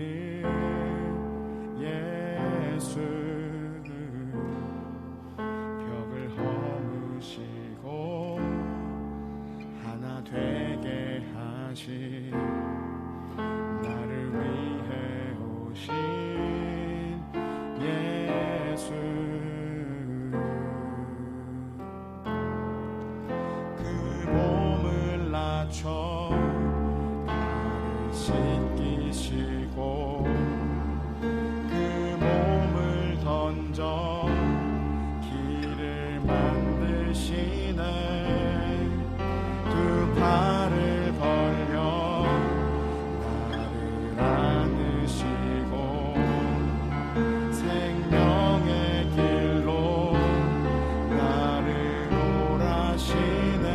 아들 예수 벽을 허무시고 하나 되게 하신 나를 위해 오신 예수 그 몸을 낮춰 나를 씻기시고 그 몸을 던져 길을 만드시네 두 팔을 벌려 나를 안으시고 생명의 길로 나를 오라시네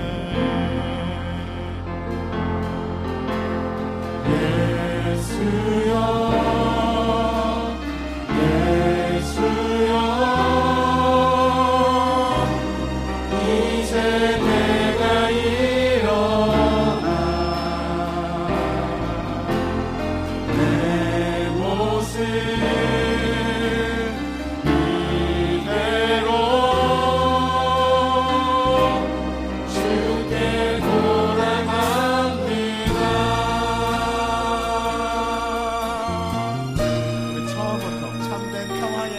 예수여 예수여 이제 내가 일어나 내 모습 이대로 주께 돌아갑니다. 우리 처음부터 참된 평화의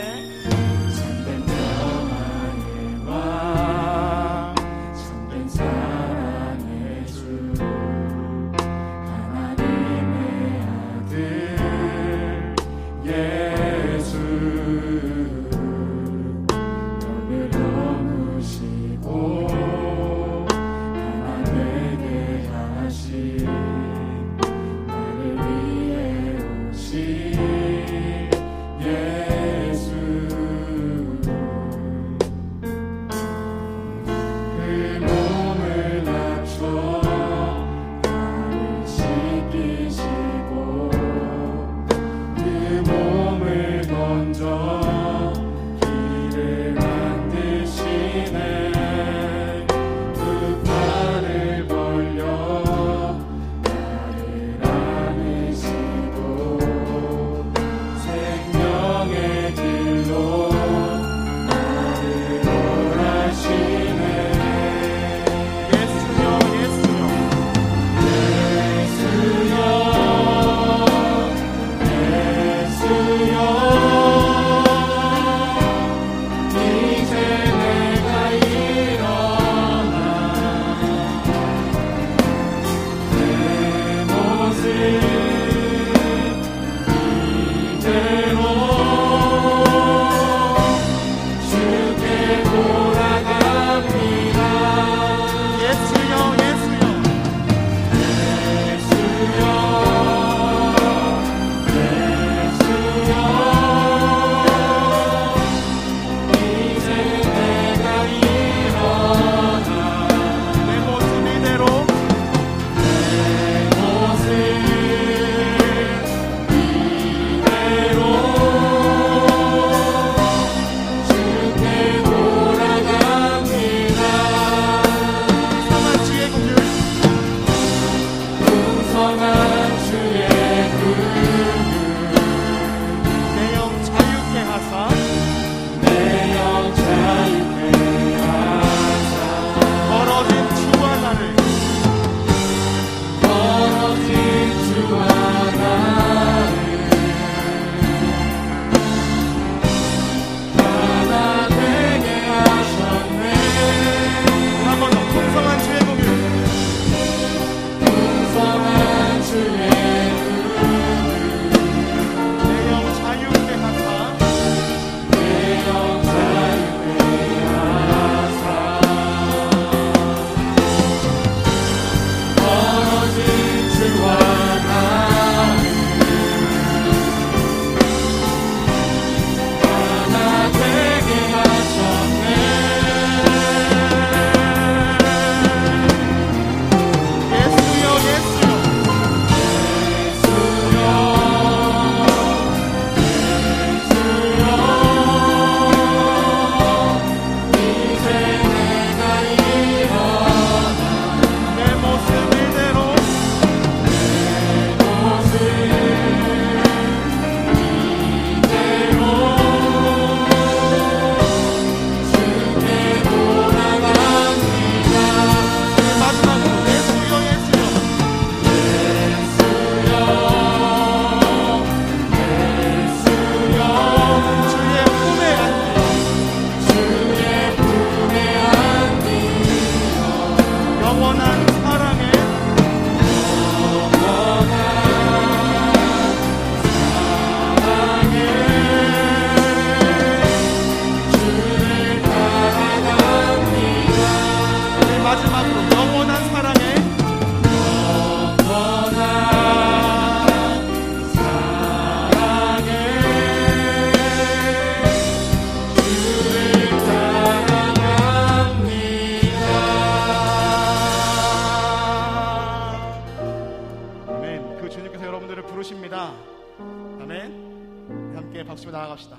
왕 참된 사랑의 주 하나님의 아들 축복합니다. 아멘. 함께 박수로 나아갑시다.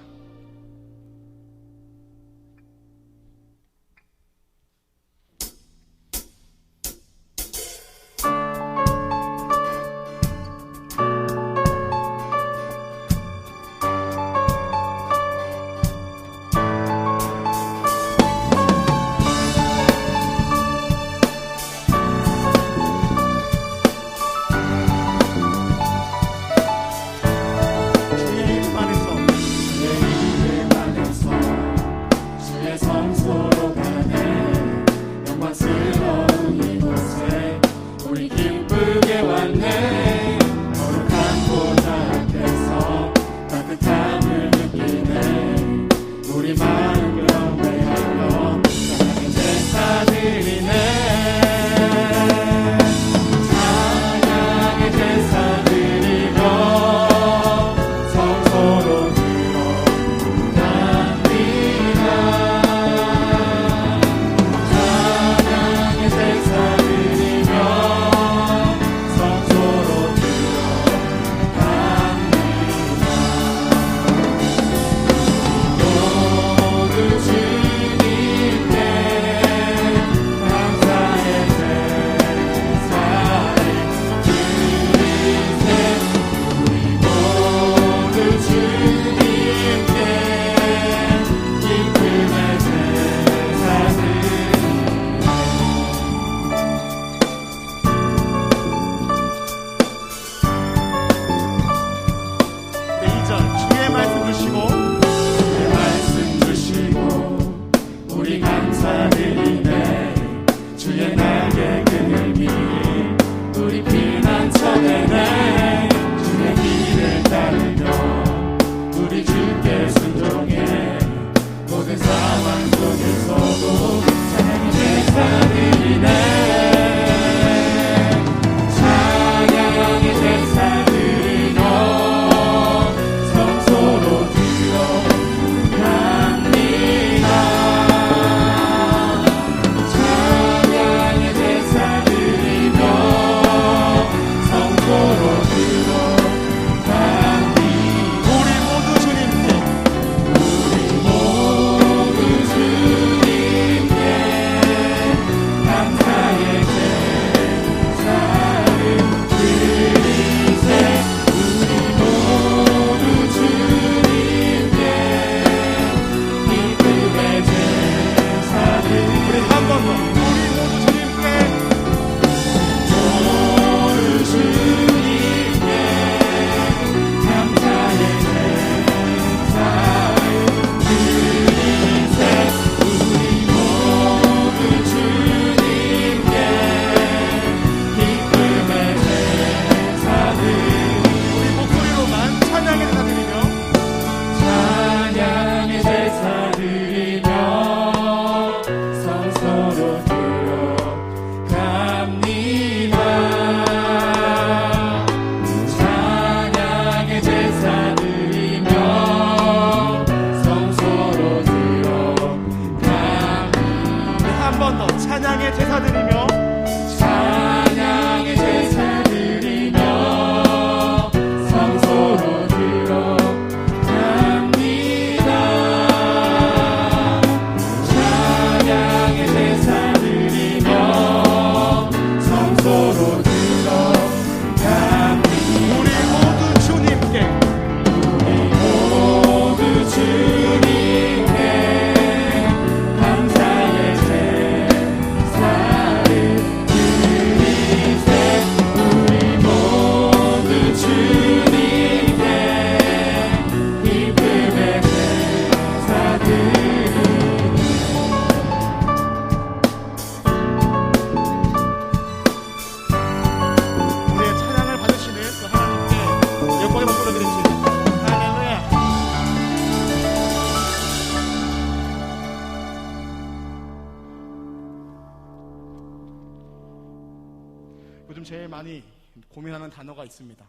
요즘 제일 많이 고민하는 단어가 있습니다.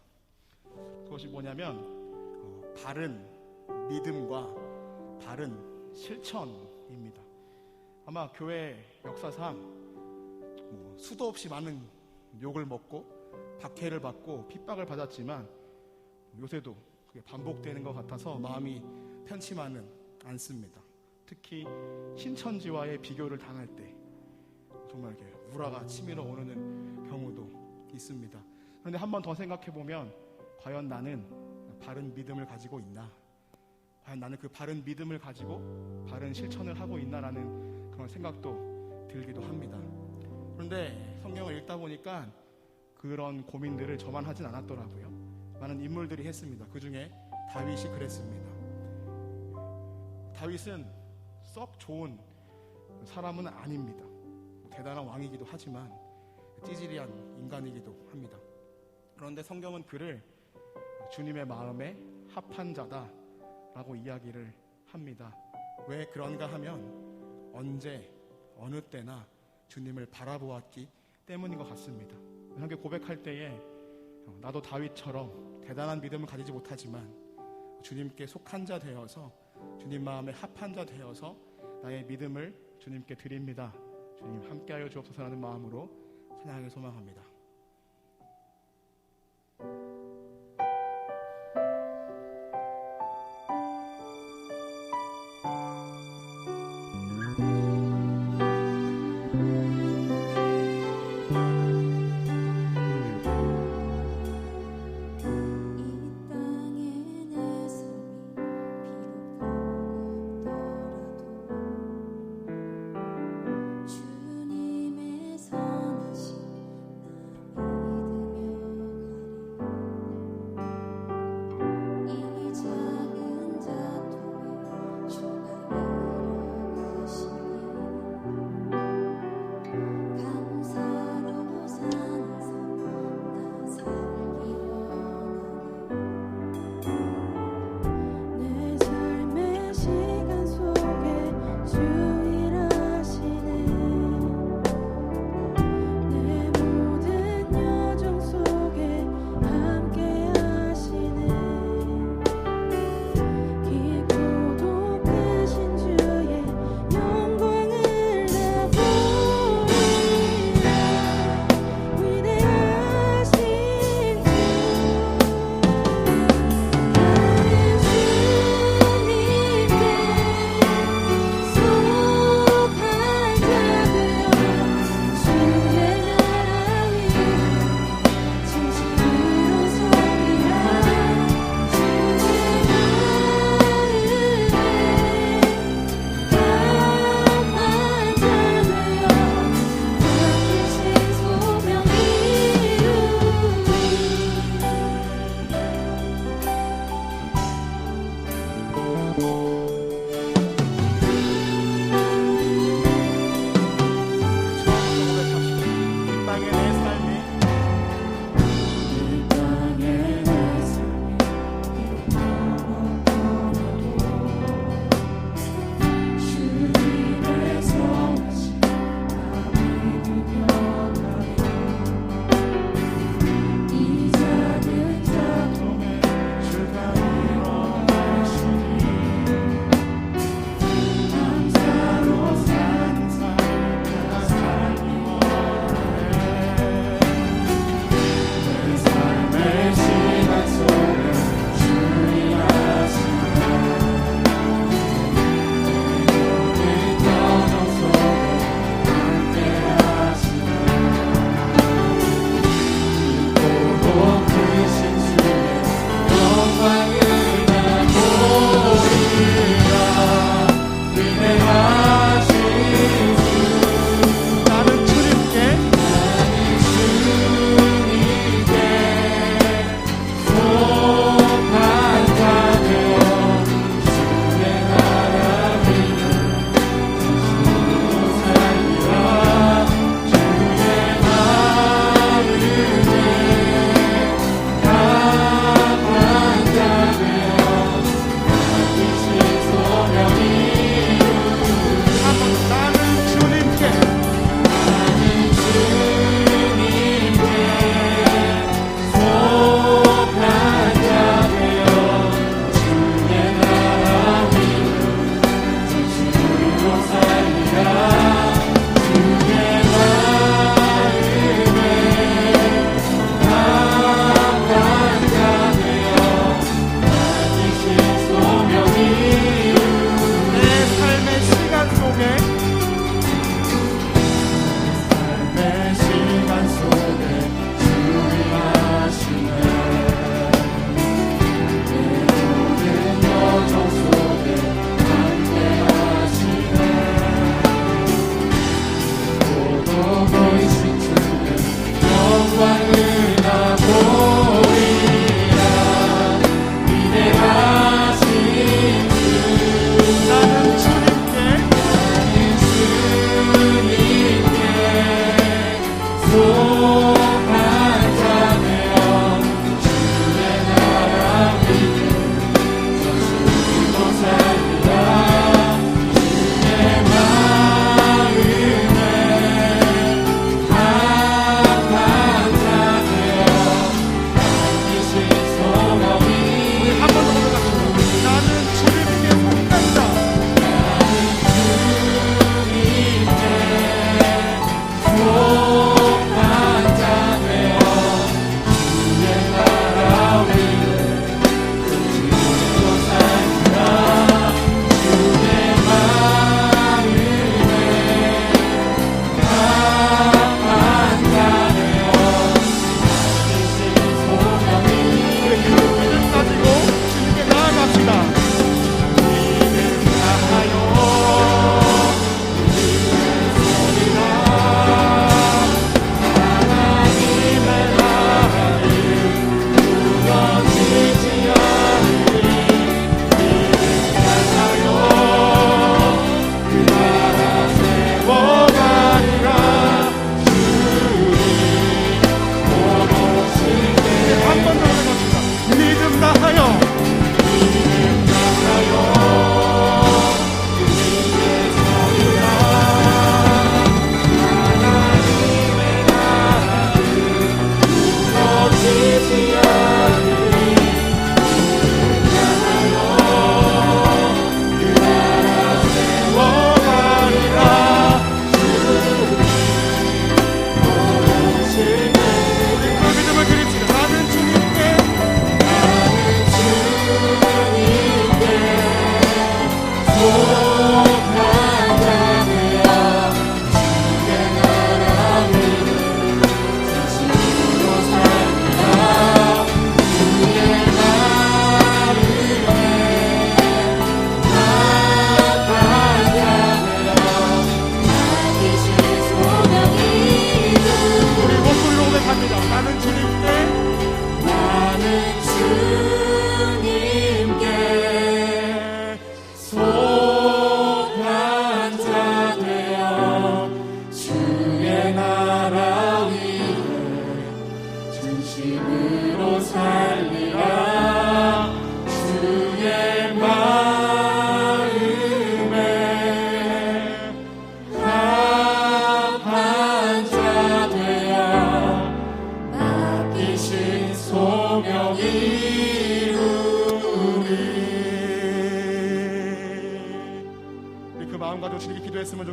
그것이 뭐냐면 바른 믿음과 바른 실천입니다. 아마 교회 역사상 수도 없이 많은 욕을 먹고 박해를 받고 핍박을 받았지만 요새도 그게 반복되는 것 같아서 마음이 편치만은 않습니다. 특히 신천지와의 비교를 당할 때 정말 이렇게 우라가 치밀어 오르는 경우도 있습니다. 그런데 한 번 더 생각해 보면 과연 나는 바른 믿음을 가지고 있나? 과연 나는 그 바른 믿음을 가지고 바른 실천을 하고 있나라는 그런 생각도 들기도 합니다. 그런데 성경을 읽다 보니까 그런 고민들을 저만 하진 않았더라고요. 많은 인물들이 했습니다. 그 중에 다윗이 그랬습니다. 다윗은 썩 좋은 사람은 아닙니다. 대단한 왕이기도 하지만 찌질이한 인간이기도 합니다. 그런데 성경은 그를 주님의 마음에 합한 자다라고 이야기를 합니다. 왜 그런가 하면 언제 어느 때나 주님을 바라보았기 때문인 것 같습니다. 함께 고백할 때에 나도 다윗처럼 대단한 믿음을 가지지 못하지만 주님께 속한 자 되어서 주님 마음에 합한 자 되어서 나의 믿음을 주님께 드립니다. 주님 함께하여 주옵소서라는 마음으로 찬양하길 소망합니다. 주님의 선하신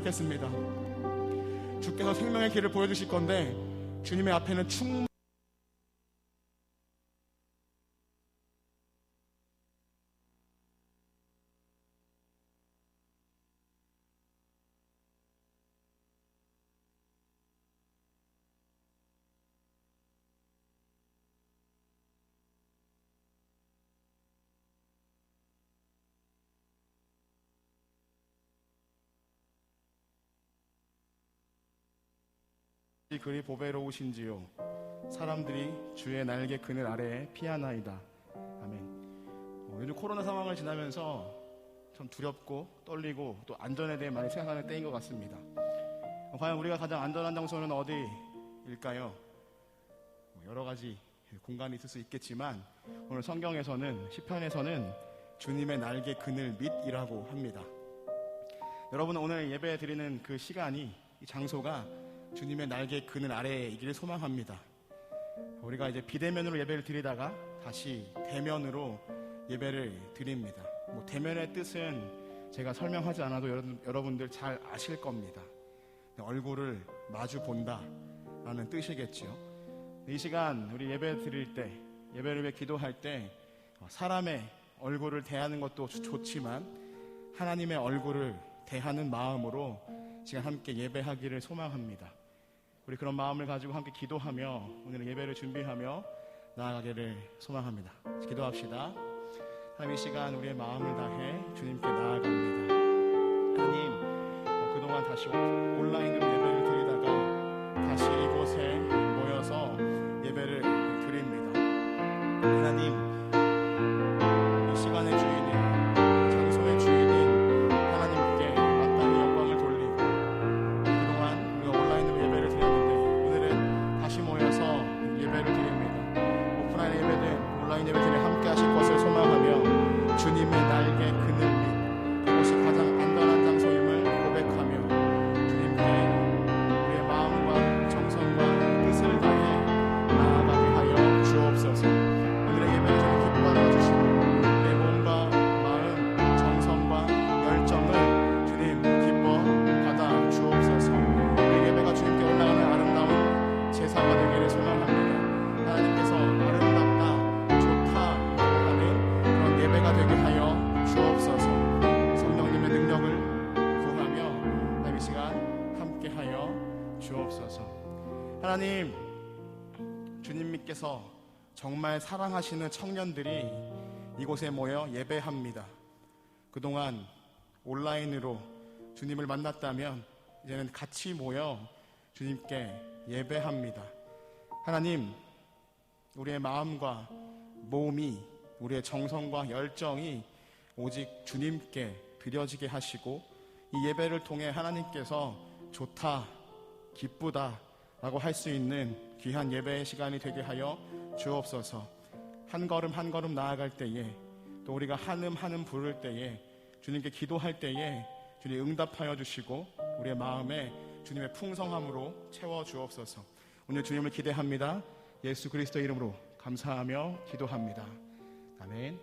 좋겠습니다. 주께서 생명의 길을 보여주실 건데 주님의 앞에는 충분히 그리 보배로우신지요 사람들이 주의 날개 그늘 아래에 피하나이다. 아멘. 요즘 코로나 상황을 지나면서 참 두렵고 떨리고 또 안전에 대해 많이 생각하는 때인 것 같습니다. 과연 우리가 가장 안전한 장소는 어디일까요? 여러 가지 공간이 있을 수 있겠지만 오늘 성경에서는 시편에서는 주님의 날개 그늘 밑이라고 합니다. 여러분 오늘 예배 드리는 그 시간이 이 장소가 주님의 날개 그늘 아래이기를 소망합니다. 우리가 이제 비대면으로 예배를 드리다가 다시 대면으로 예배를 드립니다. 대면의 뜻은 제가 설명하지 않아도 여러분들 잘 아실 겁니다. 얼굴을 마주 본다라는 뜻이겠죠. 이 시간 우리 예배 드릴 때, 예배를 위해 기도할 때 사람의 얼굴을 대하는 것도 좋지만 하나님의 얼굴을 대하는 마음으로 시간 함께 예배하기를 소망합니다. 우리 그런 마음을 가지고 함께 기도하며 오늘 예배를 준비하며 나아가기를 소망합니다. 기도합시다. 하나님 이 시간 우리의 마음을 다해 주님께 나아갑니다. 하나님 그동안 다시 온라인으로 예배를 드리다가 다시 이곳에 모여서 예배를 드립니다. 하나님 이 시간의 주인이 장소의 주인인 하나님께 마땅히 영광을 돌리고 그동안 우리가 온라인으로 예배를 드렸는데 오늘은 다시 모여서 예배를 드립니다. 오프라인 예배든 온라인 예배든 함께 하실 것을 소망하며 주님의 날개 그늘 밑 그곳이 가장 안전한 장소임을 고백하며 주님께 우리의 마음과 정성과 뜻을 다해 나아가게 하여 주옵소서. 오늘의 예배를 주님 기뻐하여 주시고 내 몸과 마음, 정성과 열정을 주님 기뻐 받아 주옵소서. 우리 예배가 주님께 올라가는 아름다운 제사가 되기를 소망합니다. 하나님께서 아름답다, 좋다라고 하는 그런 예배가 되게 하여 주옵소서. 성령님의 능력을 구하며 이 시간 함께 하여 주옵소서. 하나님, 주님께서 정말 사랑하시는 청년들이 이곳에 모여 예배합니다. 그동안 온라인으로 주님을 만났다면 이제는 같이 모여 주님께 예배합니다. 하나님, 우리의 마음과 몸이 우리의 정성과 열정이 오직 주님께 드려지게 하시고 이 예배를 통해 하나님께서 좋다, 기쁘다 라고 할 수 있는 귀한 예배의 시간이 되게 하여 주옵소서. 한 걸음 한 걸음 나아갈 때에, 또 우리가 한음 부를 때에, 주님께 기도할 때에 주님 응답하여 주시고 우리의 마음에 주님의 풍성함으로 채워 주옵소서. 오늘 주님을 기대합니다. 예수 그리스도 이름으로 감사하며 기도합니다. 아멘.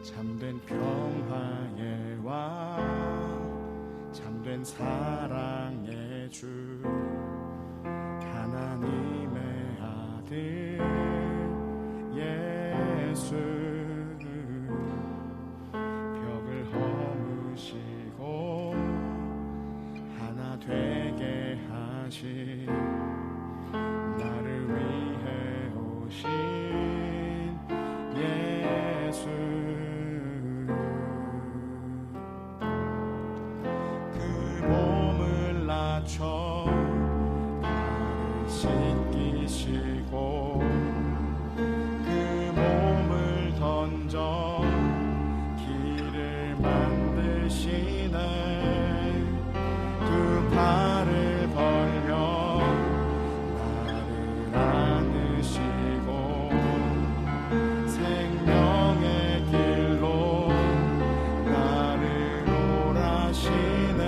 잠든 평화의 왕, 잠든 사랑의 주, 하나님의 아들 예수, 벽을 허무시고 하나 되게 하신, 나를 위해 오신 예수, 낮춰 발을 씻기시고 그 몸을 던져 길을 만드시네. 두 팔을 벌려 나를 안으시고 생명의 길로 나를 오라시네.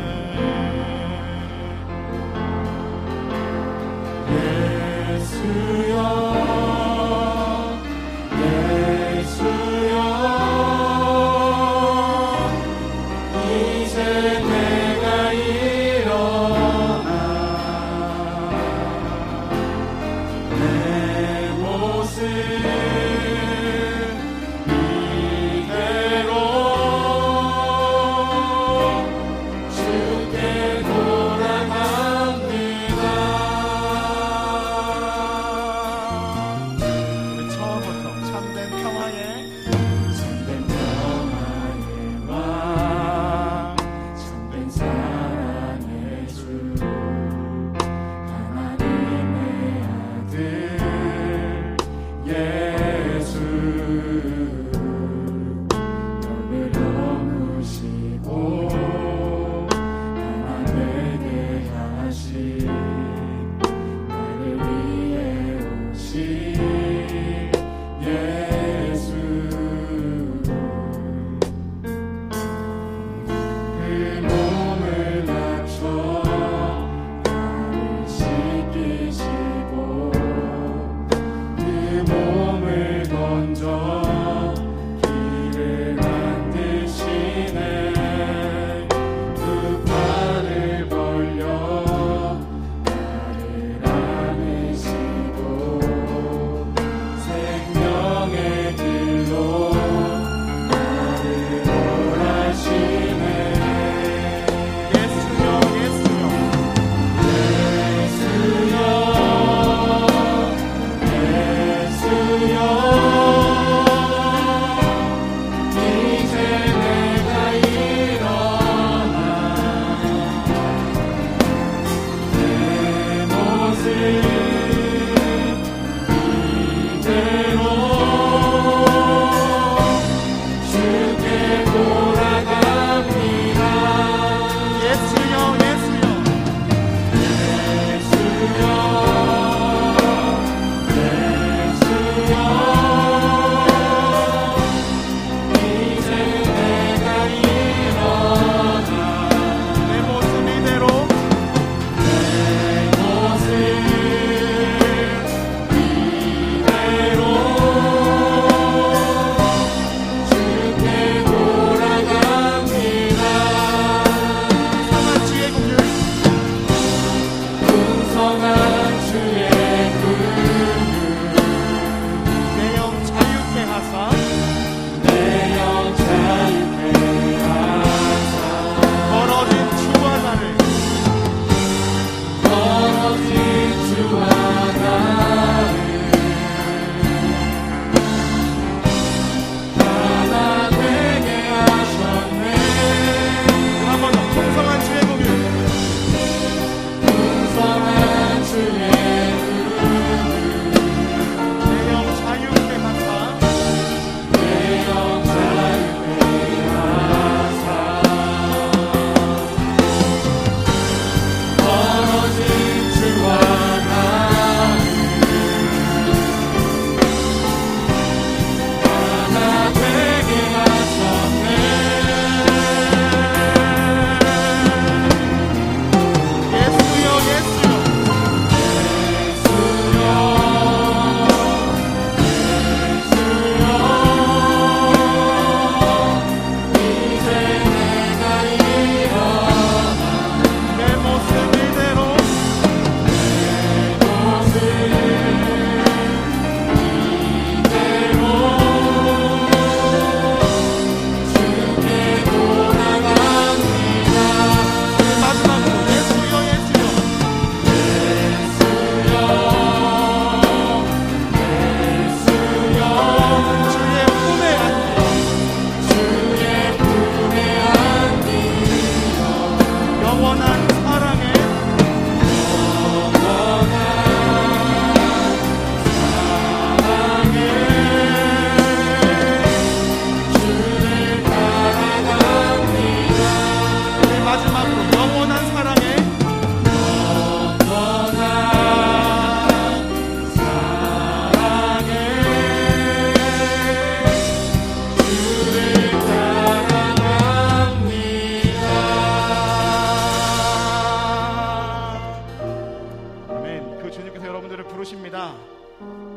좋으십니다.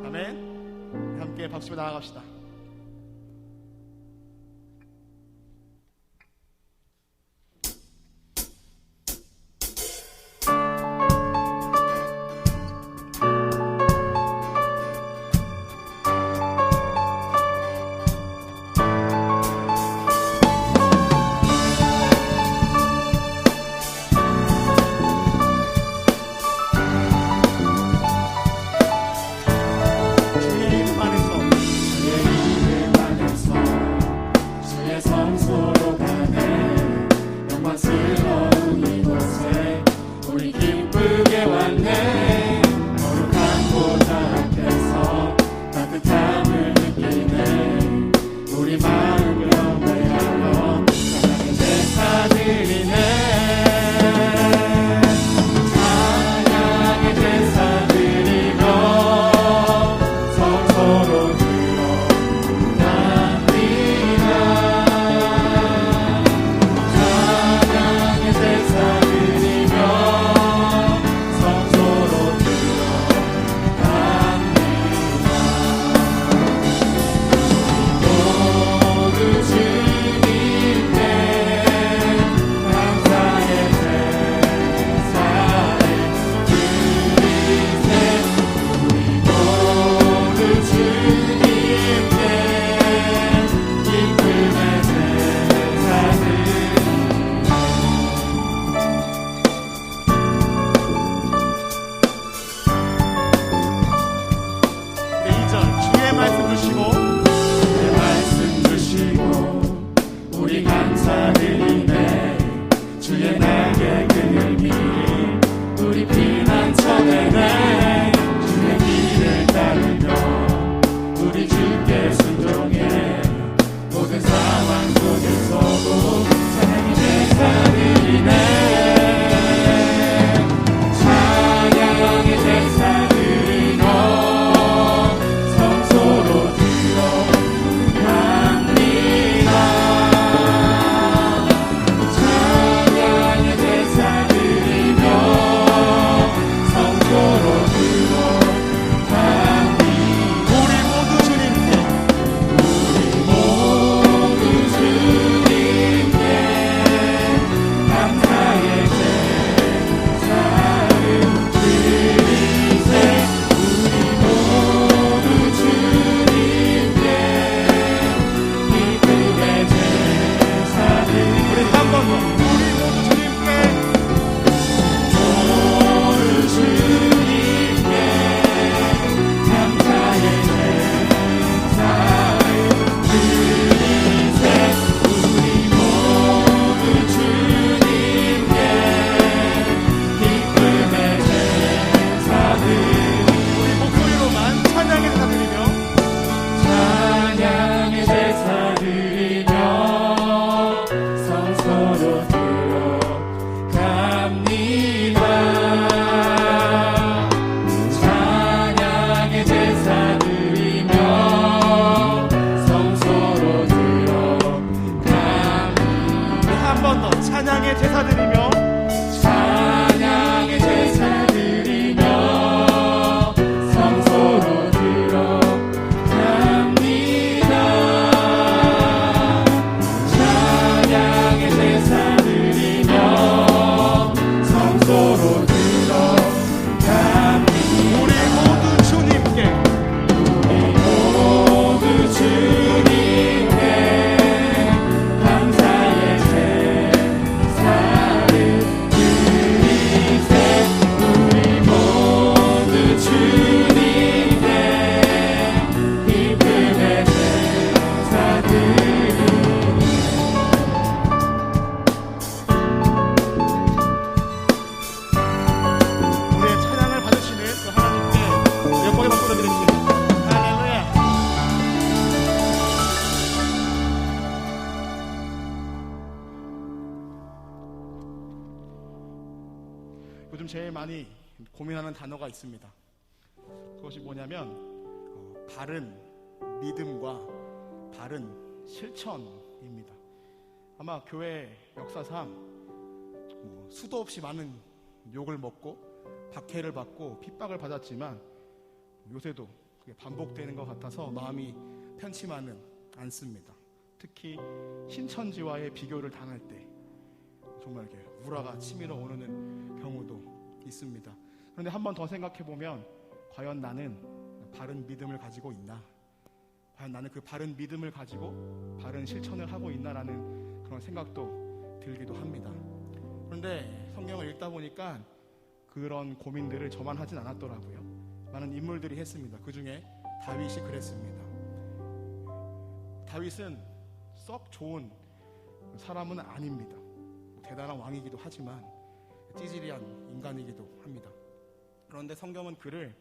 아멘. 함께 박수로 나아갑시다. 요즘 제일 많이 고민하는 단어가 있습니다. 그것이 뭐냐면 바른 믿음과 바른 실천입니다. 아마 교회 역사상 수도 없이 많은 욕을 먹고 박해를 받고 핍박을 받았지만 요새도 그게 반복되는 것 같아서 마음이 편치만은 않습니다. 특히 신천지와의 비교를 당할 때 정말 이렇게 우라가 치밀어 오르는 경우도 있습니다. 그런데 한 번 더 생각해 보면 과연 나는 바른 믿음을 가지고 있나? 과연 나는 그 바른 믿음을 가지고 바른 실천을 하고 있나라는 그런 생각도 들기도 합니다. 그런데 성경을 읽다 보니까 그런 고민들을 저만 하진 않았더라고요. 많은 인물들이 했습니다. 그 중에 다윗이 그랬습니다. 다윗은 썩 좋은 사람은 아닙니다. 대단한 왕이기도 하지만 찌질이한 인간이기도 합니다. 그런데 성경은 그를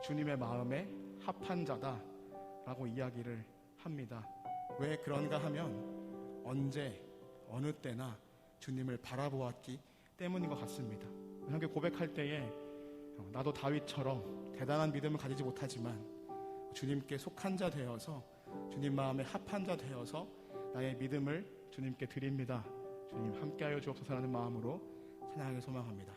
주님의 마음에 합한 자다라고 이야기를 합니다. 왜 그런가 하면 언제 어느 때나 주님을 바라보았기 때문인 것 같습니다. 함께 고백할 때에 나도 다윗처럼 대단한 믿음을 가지지 못하지만 주님께 속한 자 되어서 주님 마음에 합한 자 되어서 나의 믿음을 주님께 드립니다. 주님 함께하여 주옵소서라는 마음으로 찬양하길 소망합니다.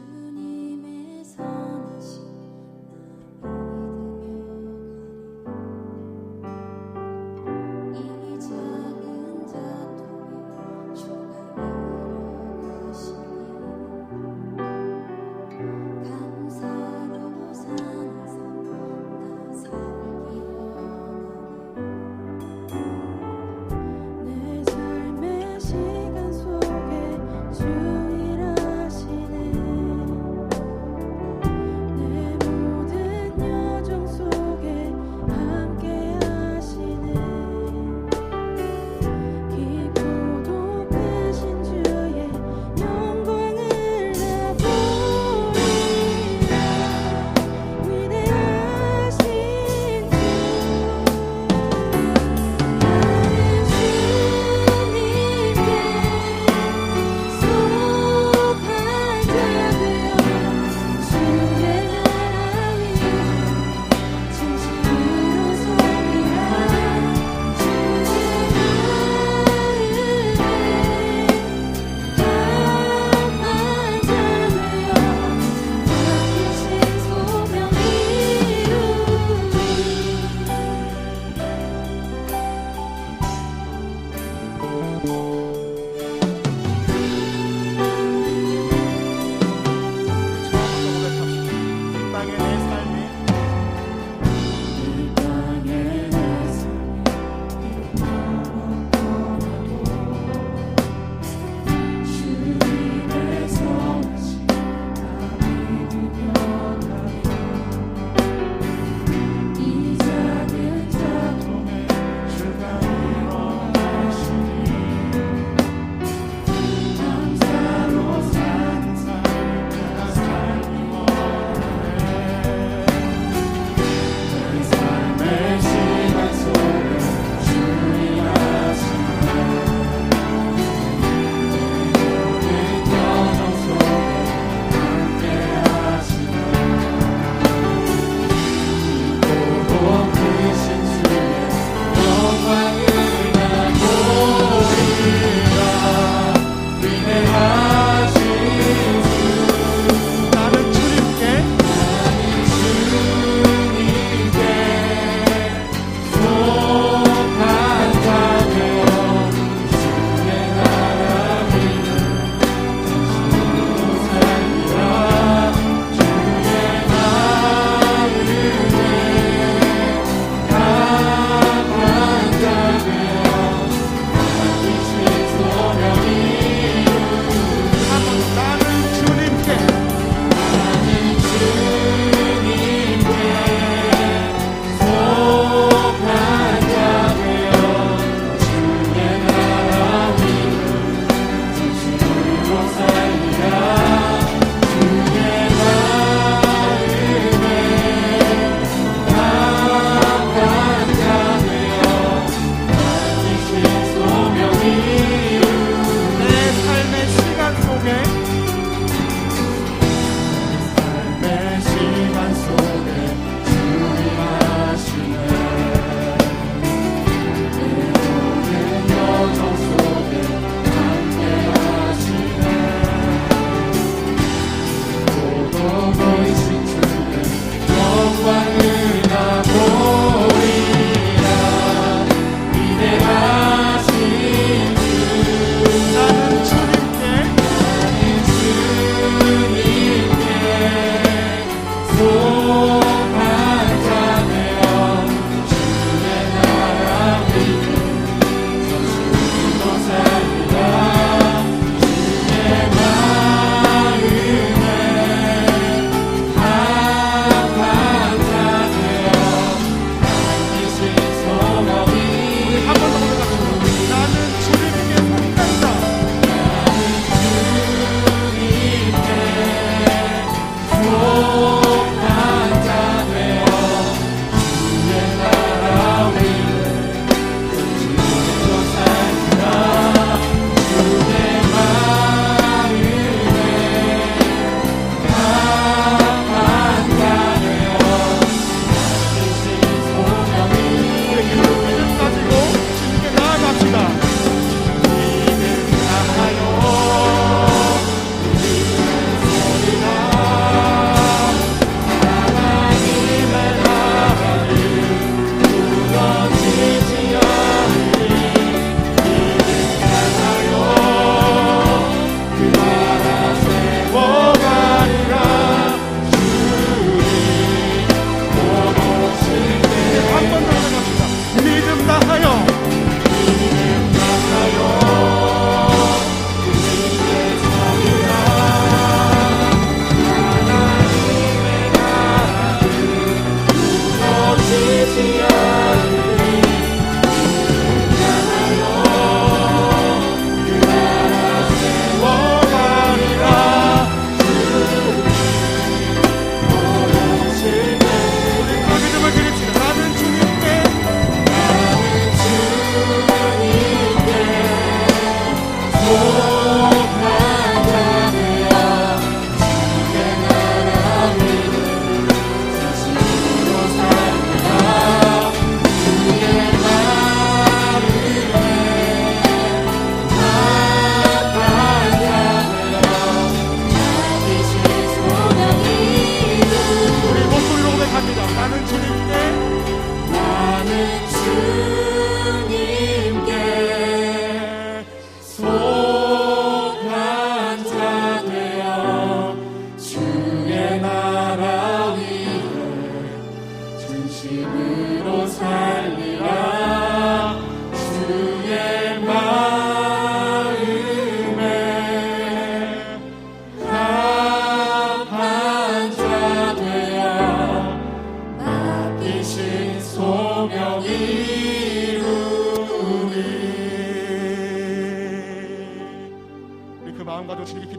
주님의 선하신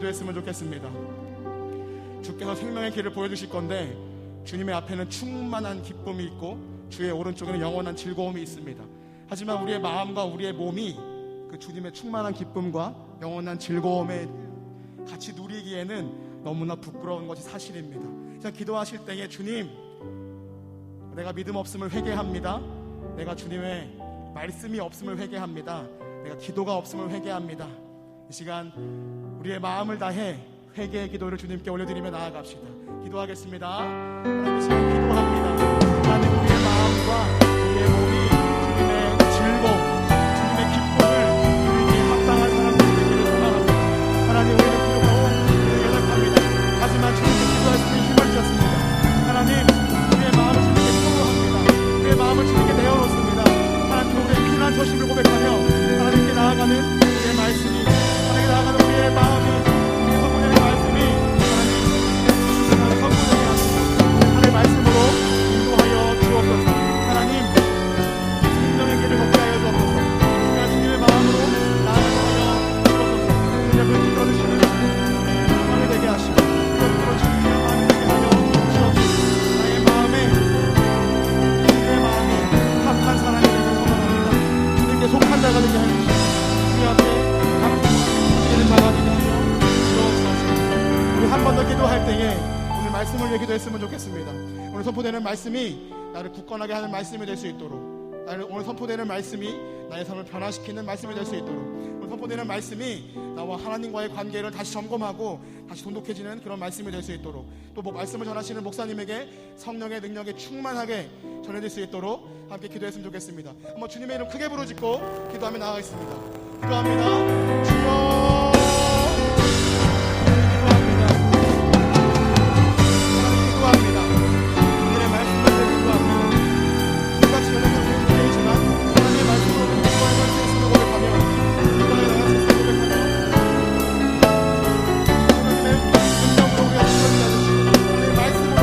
기도했으면 좋겠습니다. 주께서 생명의 길을 보여주실 건데 주님의 앞에는 충만한 기쁨이 있고 주의 오른쪽에는 영원한 즐거움이 있습니다. 하지만 우리의 마음과 우리의 몸이 그 주님의 충만한 기쁨과 영원한 즐거움에 같이 누리기에는 너무나 부끄러운 것이 사실입니다. 그래서 기도하실 때에 주님, 내가 믿음 없음을 회개합니다. 내가 주님의 말씀이 없음을 회개합니다. 내가 기도가 없음을 회개합니다. 이 시간 우리의 마음을 다해 회개의 기도를 주님께 올려드리며 나아갑시다. 기도하겠습니다. 하나님, 이 시간 기도합니다. 하나님, 우리의 마음과 우리의 몸이 주님의 즐거움, 주님의 기쁨을 누리기에 합당한 사람들이 되기를 소망합니다. 하나님, 우리는 부족하고 연약합니다. 하지만 주님께 기도할 수 있는 힘을 주셨습니다. 하나님, 우리의 마음을 주님께 포로합니다. 우리의 마음을 주님께 내어놓습니다. 하나님, 우리의 피난 조심을 고백하며 하나님께 나아가는 우리의 말씀이, 하나님께 나아가는 우리의 마음이, 우리의 성도님의 말씀이 하나님 성도님의 하나님의 말씀으로 인도하여 주옵소서. 하나님, 생명의 길을 걷게 하여 주옵소서. 우리가 주님의 마음으로 나아가여 주옵소서. 주님의 불 들어주시는 마음이 되게 하시고 불 들어주시는 마음이 되게 하여 주옵소서. 나의 마음에 주님의 마음이 합한 사람이 되길 소망합니다. 주님께 속한 자가 되게 하여 주시옵소서. 주님 앞에 감사드리는 자가 되게 하여 주옵소서. 우리 한 번 더 기도할 때에 오늘 말씀을 위해 기도했으면 좋겠습니다. 오늘 선포되는 말씀이 나를 굳건하게 하는 말씀이 될 수 있도록 오늘 선포되는 말씀이 나의 삶을 변화시키는 말씀이 될 수 있도록, 오늘 선포되는 말씀이 나와 하나님과의 관계를 다시 점검하고 다시 돈독해지는 그런 말씀이 될 수 있도록, 또 말씀을 전하시는 목사님에게 성령의 능력에 충만하게 전해질 수 있도록 함께 기도했으면 좋겠습니다. 한번 주님의 이름 크게 부르짖고 기도하며 나아가겠습니다. 기도합니다. 주여, 기도합니다. 오늘의 말씀을 기도합니다. 똑같이 연락하는 분이지만 하나님의 말씀으로 기도할 수 있음을 고백하며, 기도에 나갈 수 있음을 고백하며, 하나님의 능력으로 우리가 지켜지게 하시고 하나님의 말씀으로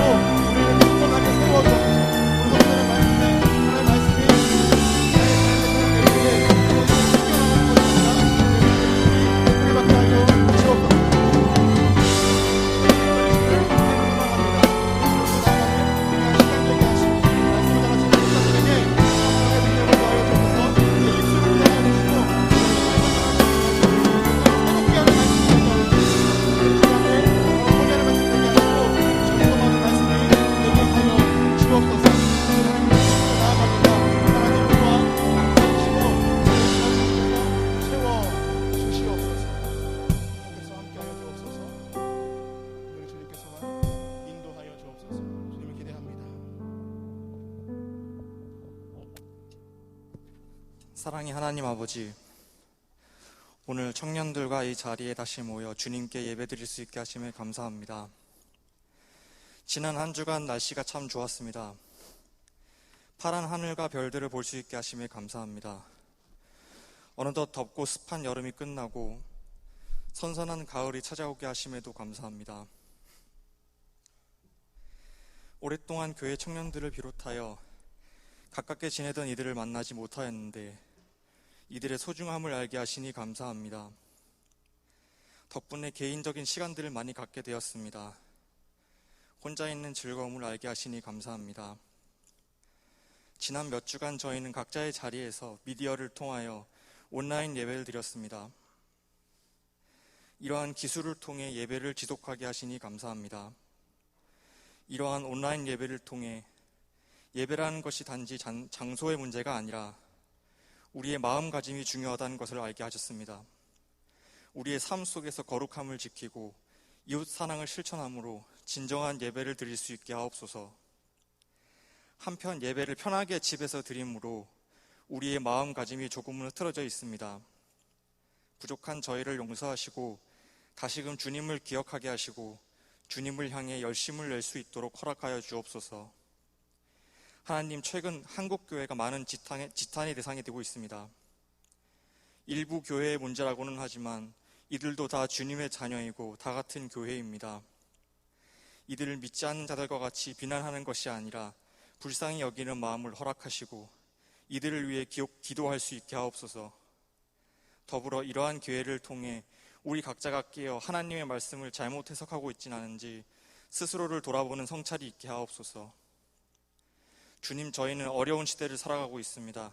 우리를 굳건하게 세워주옵소서. 오늘 선포되는 말씀에 하나님의 말씀이 나의 삶의 내용에 숨겨나가는 것입니다. 우리 받게 하여 주옵소서. 사랑의 하나님 아버지, 오늘 청년들과 이 자리에 다시 모여 주님께 예배드릴 수 있게 하심에 감사합니다. 지난 한 주간 날씨가 참 좋았습니다. 파란 하늘과 별들을 볼 수 있게 하심에 감사합니다. 어느덧 덥고 습한 여름이 끝나고 선선한 가을이 찾아오게 하심에도 감사합니다. 오랫동안 교회 청년들을 비롯하여 가깝게 지내던 이들을 만나지 못하였는데 이들의 소중함을 알게 하시니 감사합니다. 덕분에 개인적인 시간들을 많이 갖게 되었습니다. 혼자 있는 즐거움을 알게 하시니 감사합니다. 지난 몇 주간 저희는 각자의 자리에서 미디어를 통하여 온라인 예배를 드렸습니다. 이러한 기술을 통해 예배를 지속하게 하시니 감사합니다. 이러한 온라인 예배를 통해 예배라는 것이 단지 장소의 문제가 아니라 우리의 마음가짐이 중요하다는 것을 알게 하셨습니다. 우리의 삶 속에서 거룩함을 지키고 이웃 사랑을 실천함으로 진정한 예배를 드릴 수 있게 하옵소서. 한편 예배를 편하게 집에서 드림으로 우리의 마음가짐이 조금은 흐트러져 있습니다. 부족한 저희를 용서하시고 다시금 주님을 기억하게 하시고 주님을 향해 열심을 낼 수 있도록 허락하여 주옵소서. 하나님, 최근 한국교회가 많은 지탄의 대상이 되고 있습니다. 일부 교회의 문제라고는 하지만 이들도 다 주님의 자녀이고 다 같은 교회입니다. 이들을 믿지 않는 자들과 같이 비난하는 것이 아니라 불쌍히 여기는 마음을 허락하시고 이들을 위해 기도할 수 있게 하옵소서. 더불어 이러한 기회를 통해 우리 각자가 깨어 하나님의 말씀을 잘못 해석하고 있진 않은지 스스로를 돌아보는 성찰이 있게 하옵소서. 주님, 저희는 어려운 시대를 살아가고 있습니다.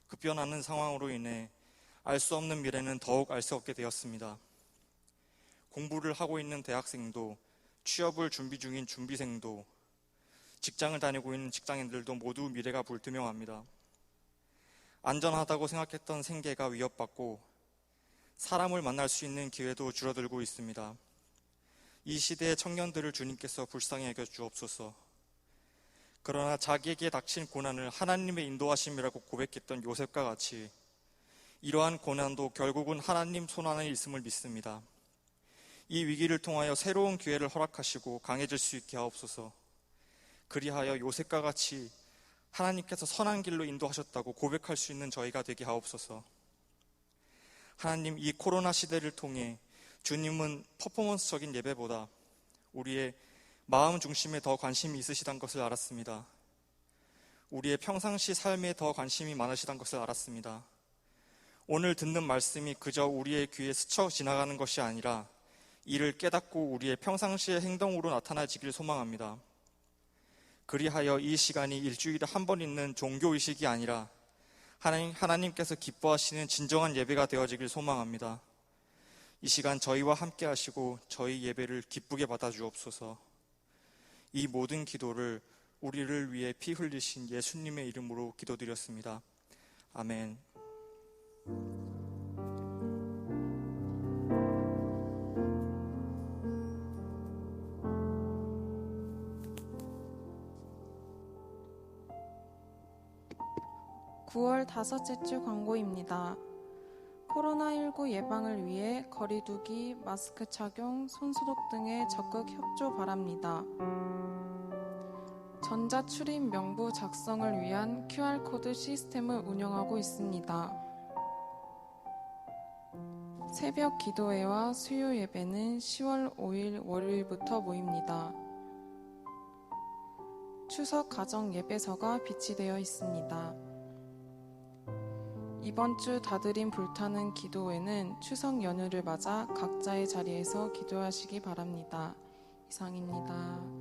급변하는 상황으로 인해 알 수 없는 미래는 더욱 알 수 없게 되었습니다. 공부를 하고 있는 대학생도, 취업을 준비 중인 준비생도, 직장을 다니고 있는 직장인들도 모두 미래가 불투명합니다. 안전하다고 생각했던 생계가 위협받고 사람을 만날 수 있는 기회도 줄어들고 있습니다. 이 시대의 청년들을 주님께서 불쌍히 여겨 주옵소서. 그러나 자기에게 닥친 고난을 하나님의 인도하심이라고 고백했던 요셉과 같이 이러한 고난도 결국은 하나님 손 안에 있음을 믿습니다. 이 위기를 통하여 새로운 기회를 허락하시고 강해질 수 있게 하옵소서. 그리하여 요셉과 같이 하나님께서 선한 길로 인도하셨다고 고백할 수 있는 저희가 되게 하옵소서. 하나님, 이 코로나 시대를 통해 주님은 퍼포먼스적인 예배보다 우리의 마음 중심에 더 관심이 있으시다는 것을 알았습니다. 우리의 평상시 삶에 더 관심이 많으시다는 것을 알았습니다. 오늘 듣는 말씀이 그저 우리의 귀에 스쳐 지나가는 것이 아니라 이를 깨닫고 우리의 평상시의 행동으로 나타나지길 소망합니다. 그리하여 이 시간이 일주일에 한 번 있는 종교의식이 아니라 하나님께서 기뻐하시는 진정한 예배가 되어지길 소망합니다. 이 시간 저희와 함께 하시고 저희 예배를 기쁘게 받아주옵소서. 이 모든 기도를 우리를 위해 피 흘리신 예수님의 이름으로 기도드렸습니다. 아멘. 9월 다섯째 주 광고입니다. 코로나19 예방을 위해 거리두기, 마스크 착용, 손소독 등에 적극 협조 바랍니다. 전자출입 명부 작성을 위한 QR코드 시스템을 운영하고 있습니다. 새벽 기도회와 수요 예배는 10월 5일 월요일부터 모입니다. 추석 가정 예배서가 비치되어 있습니다. 이번 주 다드림 불타는 기도회는 추석 연휴를 맞아 각자의 자리에서 기도하시기 바랍니다. 이상입니다.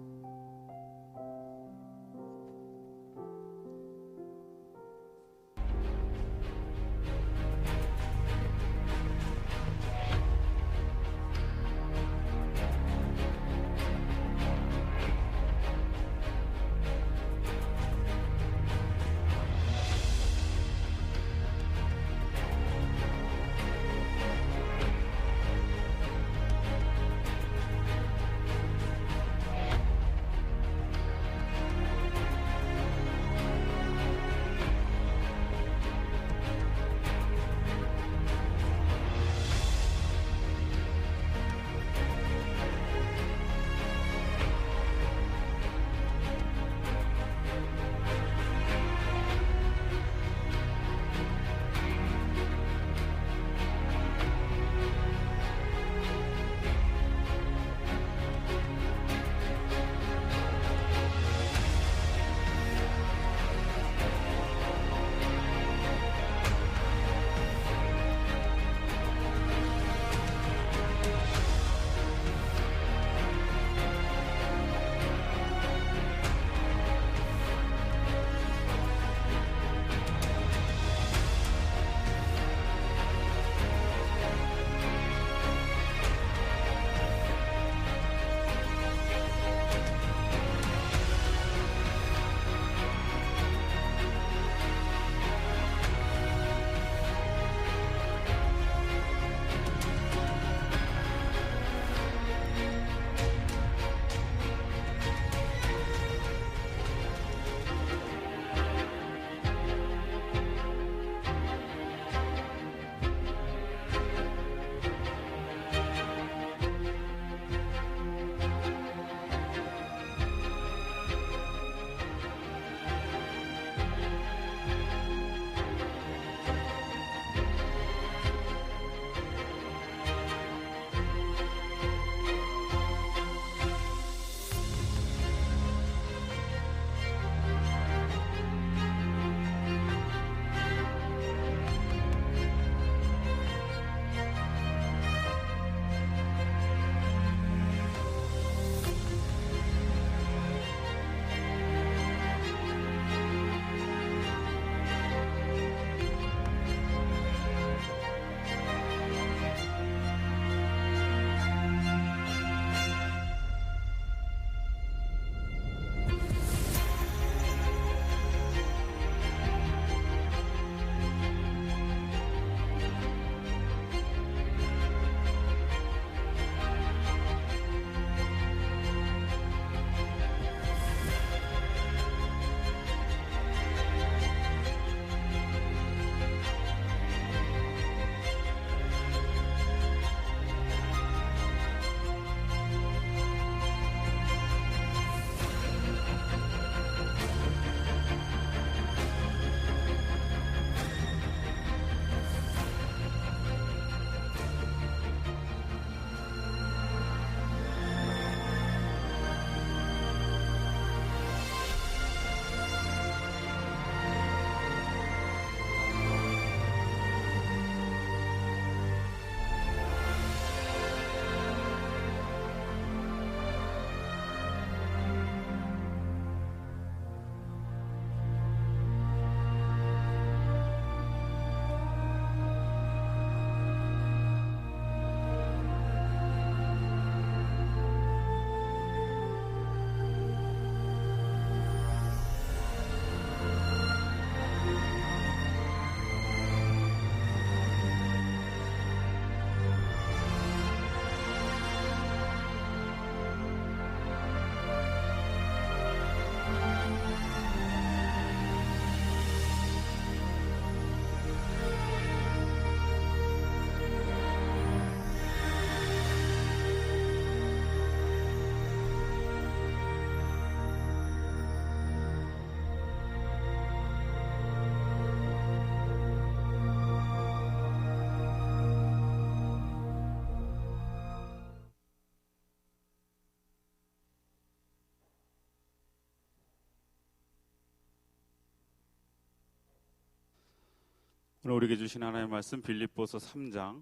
오늘 우리에게 주신 하나님의 말씀 빌립보서 3장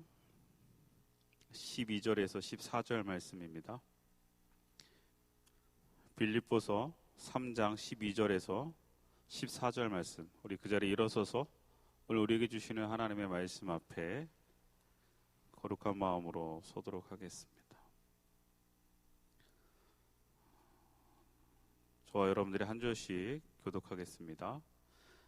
12절에서 14절 말씀입니다. 빌립보서 3장 12절에서 14절 말씀, 우리 그 자리에 일어서서 오늘 우리에게 주시는 하나님의 말씀 앞에 거룩한 마음으로 서도록 하겠습니다. 저와 여러분들이 한 절씩 교독하겠습니다.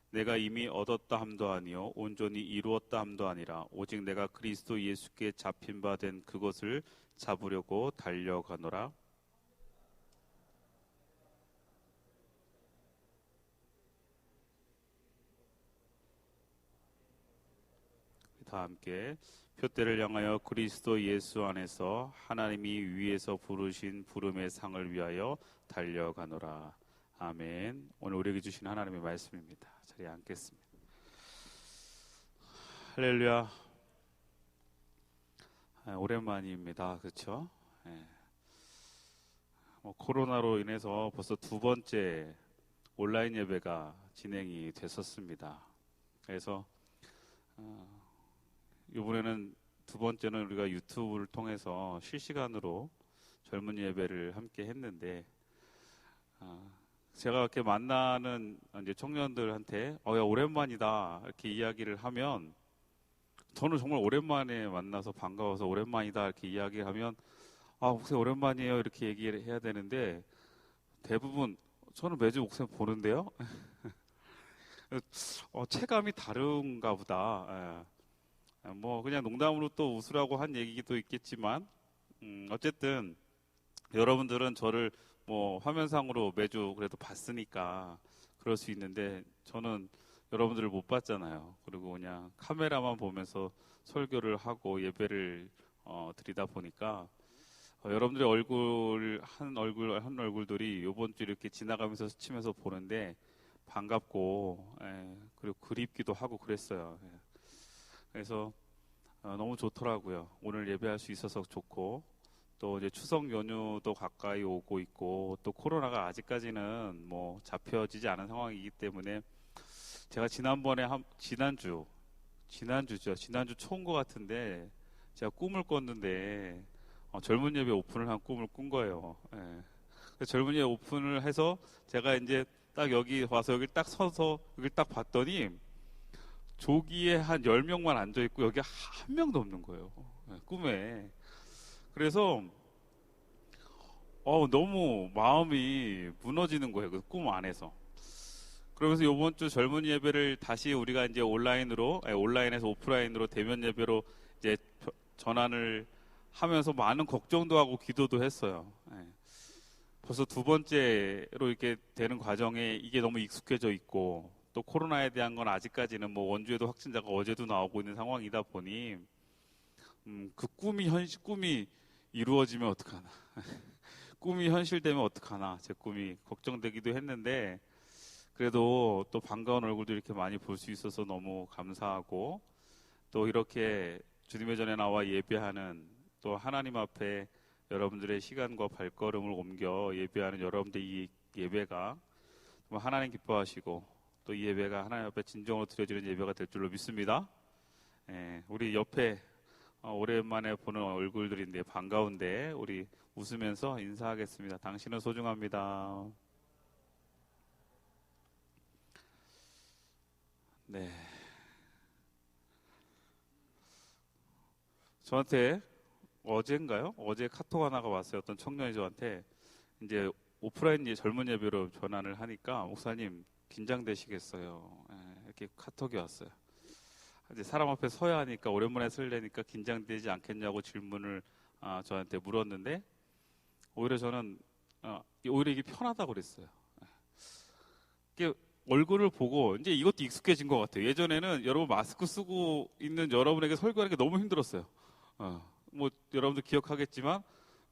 내가 이미 얻었다 함도 아니요 온전히 이루었다 함도 아니라 오직 내가 그리스도 예수께 잡힌 바 된 그것을 잡으려고 달려가노라. 다 함께 표대를 향하여 그리스도 예수 안에서 하나님이 위에서 부르신 부름의 상을 위하여 달려가노라. 아멘. 오늘 우리에게 주신 하나님의 말씀입니다. 자리에 앉겠습니다. 할렐루야. 오랜만입니다. 그렇죠? 코로나로 인해서 벌써 두 번째 온라인 예배가 진행이 됐었습니다. 그래서 이번에는 두 번째는 우리가 유튜브를 통해서 실시간으로 젊은 예배를 함께 했는데, 제가 이렇게 만나는 이제 청년들한테 야 오랜만이다 이렇게 이야기를 하면, 저는 정말 오랜만에 만나서 반가워서 오랜만이다 이렇게 이야기하면 목사님 오랜만이에요 이렇게 얘기를 해야 되는데, 대부분 저는 매주 목사님 보는데요. 체감이 다른가 보다. 뭐 그냥 농담으로 또 웃으라고 한 얘기도 있겠지만, 어쨌든 여러분들은 저를 뭐 화면상으로 매주 그래도 봤으니까 그럴 수 있는데, 저는 여러분들을 못 봤잖아요. 그리고 그냥 카메라만 보면서 설교를 하고 예배를 드리다 보니까 여러분들의 얼굴 한 얼굴들이 이번 주 이렇게 지나가면서 스치면서 보는데 반갑고, 그리고 그립기도 하고 그랬어요. 그래서 너무 좋더라고요. 오늘 예배할 수 있어서 좋고, 또 이제 추석 연휴도 가까이 오고 있고, 또 코로나가 아직까지는 뭐 잡혀지지 않은 상황이기 때문에, 제가 지난주 초인 것 같은데 제가 꿈을 꿨는데 젊은 예배 오픈을 한 꿈을 꾼 거예요. 젊은 예배 오픈을 해서 제가 이제 딱 여기 와서 여기 딱 서서 여기 딱 봤더니 조기에 한 10명만 앉아있고 여기 한 명도 없는 거예요. 꿈에. 그래서 너무 마음이 무너지는 거예요. 그 꿈 안에서. 그러면서 이번 주 젊은 예배를 다시 우리가 이제 온라인에서 오프라인으로 대면 예배로 이제 전환을 하면서 많은 걱정도 하고 기도도 했어요. 벌써 두 번째로 이렇게 되는 과정에 이게 너무 익숙해져 있고, 또 코로나에 대한 건 아직까지는 뭐 원주에도 확진자가 어제도 나오고 있는 상황이다 보니, 그 꿈이 이루어지면 어떡하나. 꿈이 현실되면 어떡하나. 제 꿈이 걱정되기도 했는데, 그래도 또 반가운 얼굴도 이렇게 많이 볼 수 있어서 너무 감사하고, 또 이렇게 주님의 전에 나와 예배하는, 또 하나님 앞에 여러분들의 시간과 발걸음을 옮겨 예배하는 여러분들의 이 예배가 하나님 기뻐하시고, 또 이 예배가 하나님 앞에 진정으로 드려지는 예배가 될 줄로 믿습니다. 우리 옆에 오랜만에 보는 얼굴들인데 반가운데 우리 웃으면서 인사하겠습니다. 당신은 소중합니다. 네. 저한테 어제 카톡 하나가 왔어요. 어떤 청년이 저한테 이제 오프라인 젊은 예배로 전환을 하니까 목사님 긴장되시겠어요. 이렇게 카톡이 왔어요. 이제 사람 앞에 서야 하니까, 오랜만에 설레니까 긴장되지 않겠냐고 질문을 저한테 물었는데, 오히려 저는 오히려 이게 편하다고 그랬어요. 이게 얼굴을 보고 이제 이것도 익숙해진 것 같아요. 예전에는 여러분 마스크 쓰고 있는 여러분에게 설교하는 게 너무 힘들었어요. 뭐 여러분들 기억하겠지만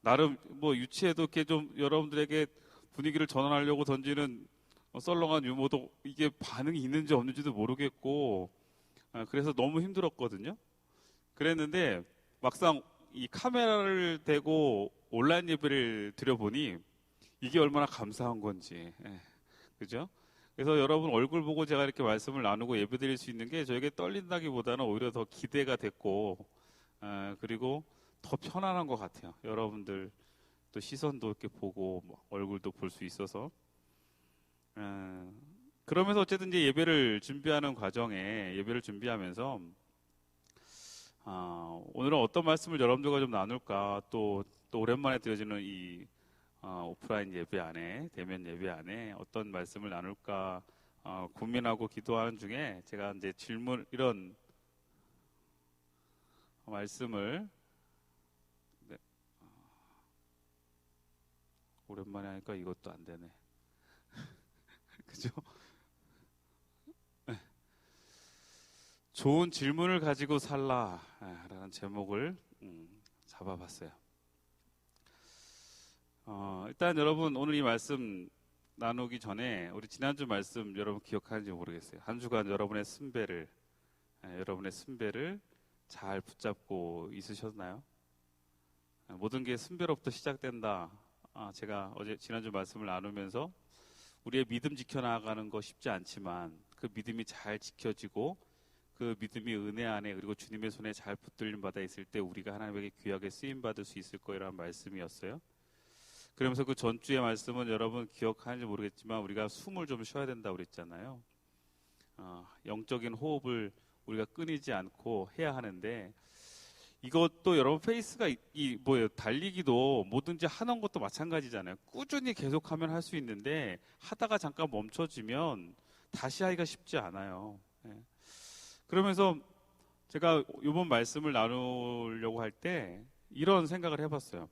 나름 뭐 유치해도 이렇게 좀 여러분들에게 분위기를 전환하려고 던지는 썰렁한 유머도 이게 반응이 있는지 없는지도 모르겠고, 그래서 너무 힘들었거든요. 그랬는데 막상 이 카메라를 대고 온라인 예배를 드려보니 이게 얼마나 감사한 건지, 그죠? 그래서 여러분 얼굴 보고 제가 이렇게 말씀을 나누고 예배드릴 수 있는 게 저에게 떨린다기보다는 오히려 더 기대가 됐고, 그리고 더 편안한 것 같아요. 여러분들 또 시선도 이렇게 보고 얼굴도 볼 수 있어서. 그러면서 어쨌든 이제 예배를 준비하는 과정에 예배를 준비하면서 오늘은 어떤 말씀을 여러분들과 좀 나눌까, 또 오랜만에 드려지는 이 오프라인 예배 안에, 대면 예배 안에 어떤 말씀을 나눌까 고민하고 기도하는 중에 제가 이제 이런 말씀을 오랜만에 하니까 이것도 안 되네. 그죠? 네. 좋은 질문을 가지고 살라라는 제목을 잡아봤어요. 일단 여러분 오늘 이 말씀 나누기 전에 우리 지난주 말씀 여러분 기억하는지 모르겠어요. 한 주간 여러분의 순배를 잘 붙잡고 있으셨나요? 모든 게 순배로부터 시작된다. 제가 지난주 말씀을 나누면서 우리의 믿음 지켜나가는 거 쉽지 않지만 그 믿음이 잘 지켜지고 그 믿음이 은혜 안에 그리고 주님의 손에 잘 붙들림 받아 있을 때 우리가 하나님에게 귀하게 쓰임 받을 수 있을 거라는 말씀이었어요. 그러면서 그 전주의 말씀은 여러분 기억하는지 모르겠지만 우리가 숨을 좀 쉬어야 된다고 그랬잖아요. 영적인 호흡을 우리가 끊이지 않고 해야 하는데, 이것도 여러분 페이스가 달리기도 뭐든지 하는 것도 마찬가지잖아요. 꾸준히 계속하면 할 수 있는데 하다가 잠깐 멈춰지면 다시 하기가 쉽지 않아요. 그러면서 제가 이번 말씀을 나누려고 할 때 이런 생각을 해봤어요.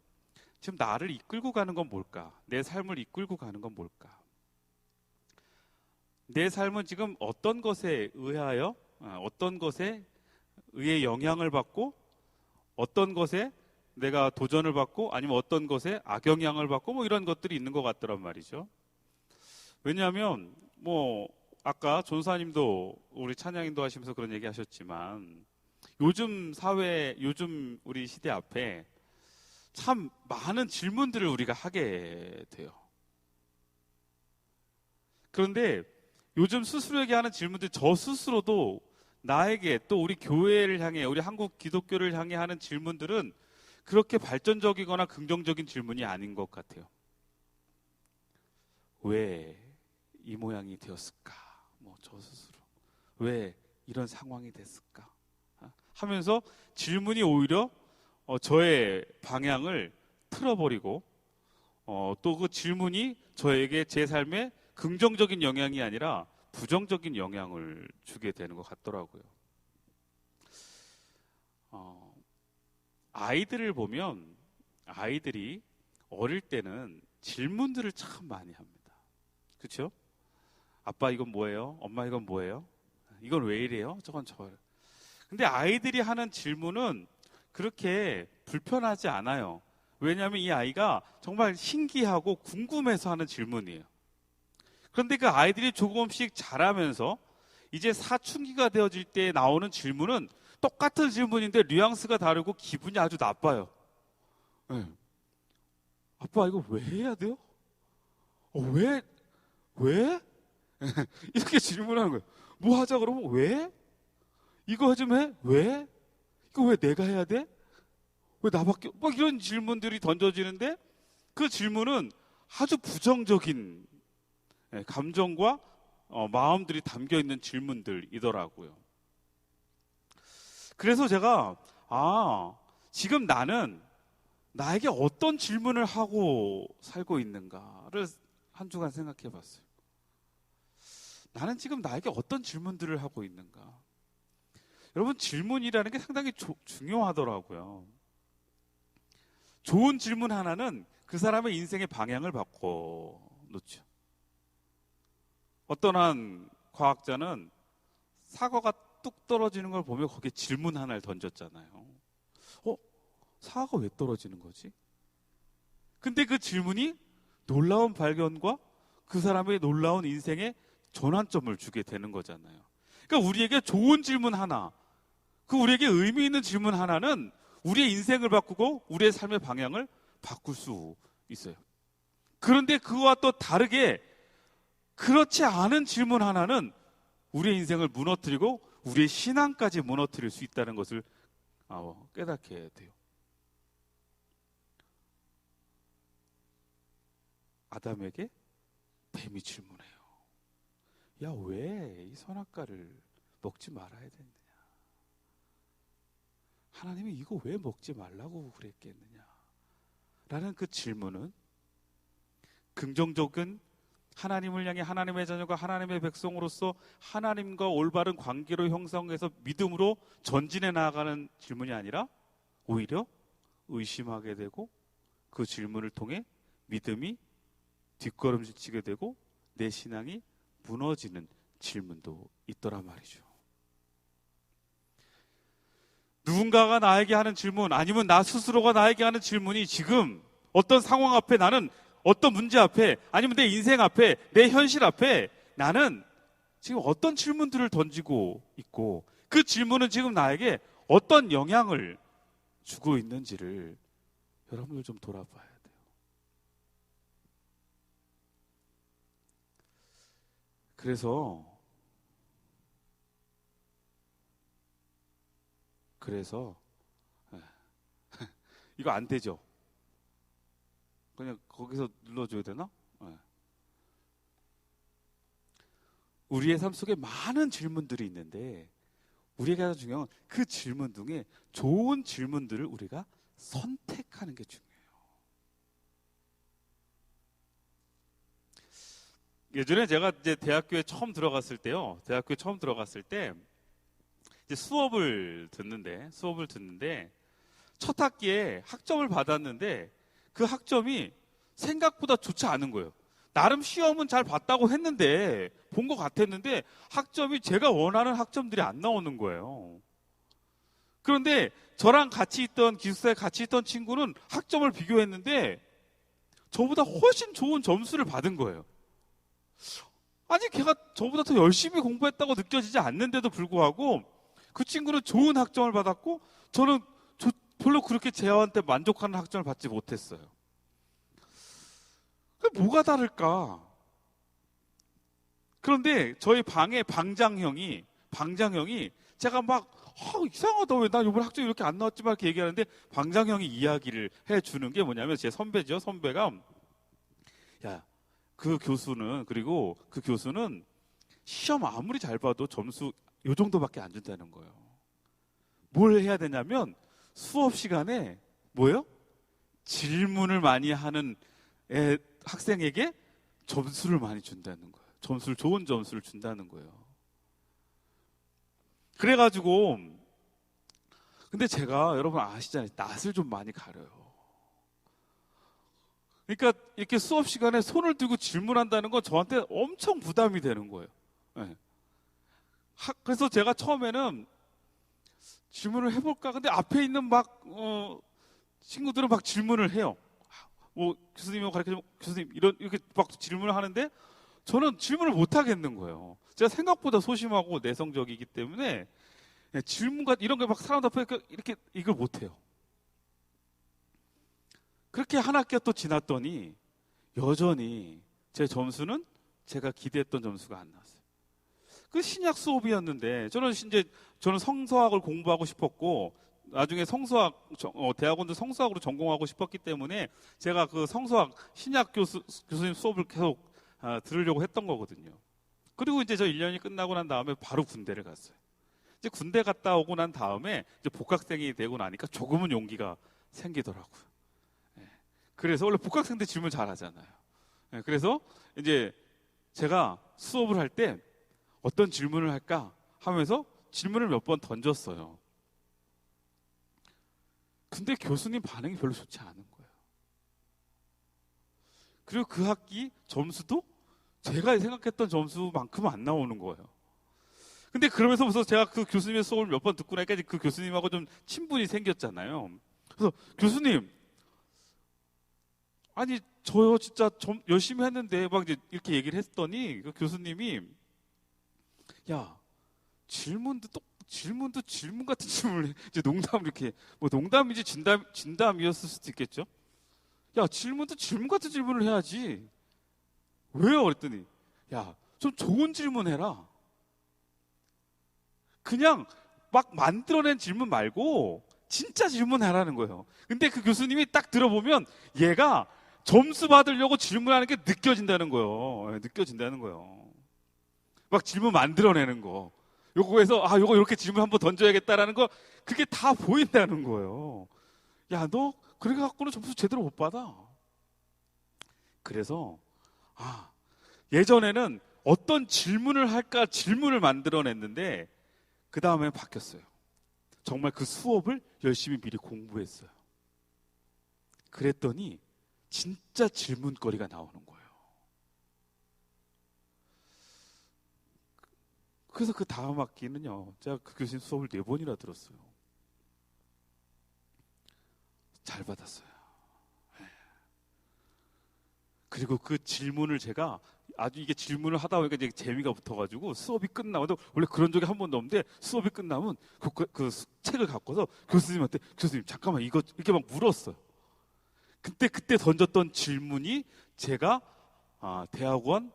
지금 나를 이끌고 가는 건 뭘까? 내 삶을 이끌고 가는 건 뭘까? 내 삶은 지금 어떤 것에 의하여, 어떤 것에 의해 영향을 받고, 어떤 것에 내가 도전을 받고, 아니면 어떤 것에 악영향을 받고, 이런 것들이 있는 것 같더란 말이죠. 왜냐하면 아까 전사님도 우리 찬양인도 하시면서 그런 얘기 하셨지만 요즘 사회, 요즘 우리 시대 앞에 참 많은 질문들을 우리가 하게 돼요. 그런데 요즘 스스로에게 하는 질문들, 저 스스로도 나에게, 또 우리 교회를 향해, 우리 한국 기독교를 향해 하는 질문들은 그렇게 발전적이거나 긍정적인 질문이 아닌 것 같아요. 왜 이 모양이 되었을까? 저 스스로 왜 이런 상황이 됐을까? 하면서 질문이 오히려 저의 방향을 틀어버리고, 또 그 질문이 저에게 제 삶에 긍정적인 영향이 아니라 부정적인 영향을 주게 되는 것 같더라고요. 아이들을 보면 아이들이 어릴 때는 질문들을 참 많이 합니다. 그렇죠? 아빠 이건 뭐예요? 엄마 이건 뭐예요? 이건 왜 이래요? 저건 저래요. 근데 아이들이 하는 질문은 그렇게 불편하지 않아요. 왜냐하면 이 아이가 정말 신기하고 궁금해서 하는 질문이에요. 그런데 그 아이들이 조금씩 자라면서 이제 사춘기가 되어질 때 나오는 질문은 똑같은 질문인데 뉘앙스가 다르고 기분이 아주 나빠요. 네. 아빠 이거 왜 해야 돼요? 왜? 이렇게 질문하는 거예요. 뭐 하자 그러면 왜? 이거 좀 해? 왜? 이거 왜 내가 해야 돼? 왜 나밖에? 이런 질문들이 던져지는데 그 질문은 아주 부정적인 감정과 마음들이 담겨있는 질문들이더라고요. 그래서 제가 지금 나는 나에게 어떤 질문을 하고 살고 있는가를 한 주간 생각해 봤어요. 나는 지금 나에게 어떤 질문들을 하고 있는가? 여러분, 질문이라는 게 상당히 중요하더라고요. 좋은 질문 하나는 그 사람의 인생의 방향을 바꿔놓죠. 어떤 한 과학자는 사과가 뚝 떨어지는 걸 보며 거기에 질문 하나를 던졌잖아요. 사과가 왜 떨어지는 거지? 근데 그 질문이 놀라운 발견과 그 사람의 놀라운 인생의 전환점을 주게 되는 거잖아요. 그러니까 우리에게 좋은 질문 하나, 우리에게 의미 있는 질문 하나는 우리의 인생을 바꾸고 우리의 삶의 방향을 바꿀 수 있어요. 그런데 그와 또 다르게 그렇지 않은 질문 하나는 우리의 인생을 무너뜨리고 우리의 신앙까지 무너뜨릴 수 있다는 것을 깨닫게 돼요. 아담에게 뱀이 질문해요. 야, 왜 이 선악과를 먹지 말아야 되느냐? 하나님이 이거 왜 먹지 말라고 그랬겠느냐? 라는 그 질문은 긍정적인 하나님을 향해 하나님의 자녀가 하나님의 백성으로서 하나님과 올바른 관계로 형성해서 믿음으로 전진해 나아가는 질문이 아니라 오히려 의심하게 되고 그 질문을 통해 믿음이 뒷걸음질치게 되고 내 신앙이 무너지는 질문도 있더란 말이죠. 누군가가 나에게 하는 질문, 아니면 나 스스로가 나에게 하는 질문이 지금 어떤 상황 앞에, 나는 어떤 문제 앞에, 아니면 내 인생 앞에, 내 현실 앞에 나는 지금 어떤 질문들을 던지고 있고 그 질문은 지금 나에게 어떤 영향을 주고 있는지를 여러분들 좀 돌아봐야 돼요. 그래서 이거 안 되죠? 그냥 거기서 눌러줘야 되나? 우리의 삶 속에 많은 질문들이 있는데 우리에게 가장 중요한 그 질문 중에 좋은 질문들을 우리가 선택하는 게 중요해요. 예전에 제가 이제 대학교에 처음 들어갔을 때 이제 수업을 듣는데 첫 학기에 학점을 받았는데 그 학점이 생각보다 좋지 않은 거예요. 나름 시험은 잘 봤다고 했는데, 본 것 같았는데 학점이 제가 원하는 학점들이 안 나오는 거예요. 그런데 저랑 같이 있던, 기숙사에 같이 있던 친구는 학점을 비교했는데 저보다 훨씬 좋은 점수를 받은 거예요. 아니, 걔가 저보다 더 열심히 공부했다고 느껴지지 않는데도 불구하고 그 친구는 좋은 학점을 받았고 저는 별로 그렇게 저한테 만족하는 학점을 받지 못했어요. 뭐가 다를까? 그런데 저희 방에 방장형이 제가 막 이상하다, 왜 나 이번 학점이 이렇게 안 나왔지 막 이렇게 얘기하는데 방장형이 이야기를 해주는 게 뭐냐면, 제 선배죠. 선배가 야, 그 교수는 시험 아무리 잘 봐도 점수 요 정도밖에 안 준다는 거예요. 뭘 해야 되냐면 수업 시간에 질문을 많이 하는 학생에게 점수를 많이 준다는 거예요. 좋은 점수를 준다는 거예요. 그래가지고, 근데 제가, 여러분 아시잖아요, 낯을 좀 많이 가려요. 그러니까 이렇게 수업 시간에 손을 들고 질문한다는 건 저한테 엄청 부담이 되는 거예요. 네. 그래서 제가 처음에는 질문을 해볼까? 근데 앞에 있는 친구들은 막 질문을 해요. 교수님이 가르쳐주면, 교수님, 이렇게 막 질문을 하는데 저는 질문을 못 하겠는 거예요. 제가 생각보다 소심하고 내성적이기 때문에 질문과 이런 게 막 사람 앞에 이렇게 이걸 못 해요. 그렇게 한 학기가 또 지났더니 여전히 제 점수는 제가 기대했던 점수가 안 나왔어요. 그 신약 수업이었는데 저는 성서학을 공부하고 싶었고 나중에 대학원도 성서학으로 전공하고 싶었기 때문에 제가 그 성서학 신약 교수님 수업을 계속 들으려고 했던 거거든요. 그리고 이제 저 1년이 끝나고 난 다음에 바로 군대를 갔어요. 이제 군대 갔다 오고 난 다음에 이제 복학생이 되고 나니까 조금은 용기가 생기더라고요. 그래서 원래 복학생들 질문 잘 하잖아요. 그래서 이제 제가 수업을 할 때 어떤 질문을 할까 하면서 질문을 몇 번 던졌어요. 근데 교수님 반응이 별로 좋지 않은 거예요. 그리고 그 학기 점수도 제가 생각했던 점수만큼은 안 나오는 거예요. 근데 그러면서부터 제가 그 교수님의 수업을 몇 번 듣고 나니까 그 교수님하고 좀 친분이 생겼잖아요. 그래서 교수님, 아니 저요 진짜 열심히 했는데 막 이제 이렇게 얘기를 했더니 그 교수님이 야, 질문도 질문 같은 질문을 해. 이제 농담을 이렇게, 농담인지 진담이었을 수도 있겠죠. 야, 질문도 질문 같은 질문을 해야지. 왜요? 그랬더니 야, 좀 좋은 질문 해라. 그냥 막 만들어낸 질문 말고 진짜 질문하라는 거예요. 근데 그 교수님이 딱 들어보면 얘가 점수 받으려고 질문하는 게 느껴진다는 거예요. 느껴진다는 거예요. 막 질문 만들어내는 거. 요거에서 요거 이렇게 질문 한번 던져야겠다라는 거, 그게 다 보인다는 거예요. 야, 너 그래 갖고는 점수 제대로 못 받아. 그래서 예전에는 어떤 질문을 할까 질문을 만들어냈는데 그 다음에 바뀌었어요. 정말 그 수업을 열심히 미리 공부했어요. 그랬더니 진짜 질문거리가 나오는 거예요. 그래서 그 다음 학기는요, 제가 그 교수님 수업을 4번이나 들었어요. 잘 받았어요. 그리고 그 질문을 제가 아주 이게 질문을 하다 보니까 이제 재미가 붙어가지고 수업이 끝나고, 원래 그런 적이 한 번도 없는데 수업이 끝나면 그 책을 갖고서 교수님한테, 교수님 잠깐만 이거 이렇게 막 물었어요. 그때 던졌던 질문이 제가 대학원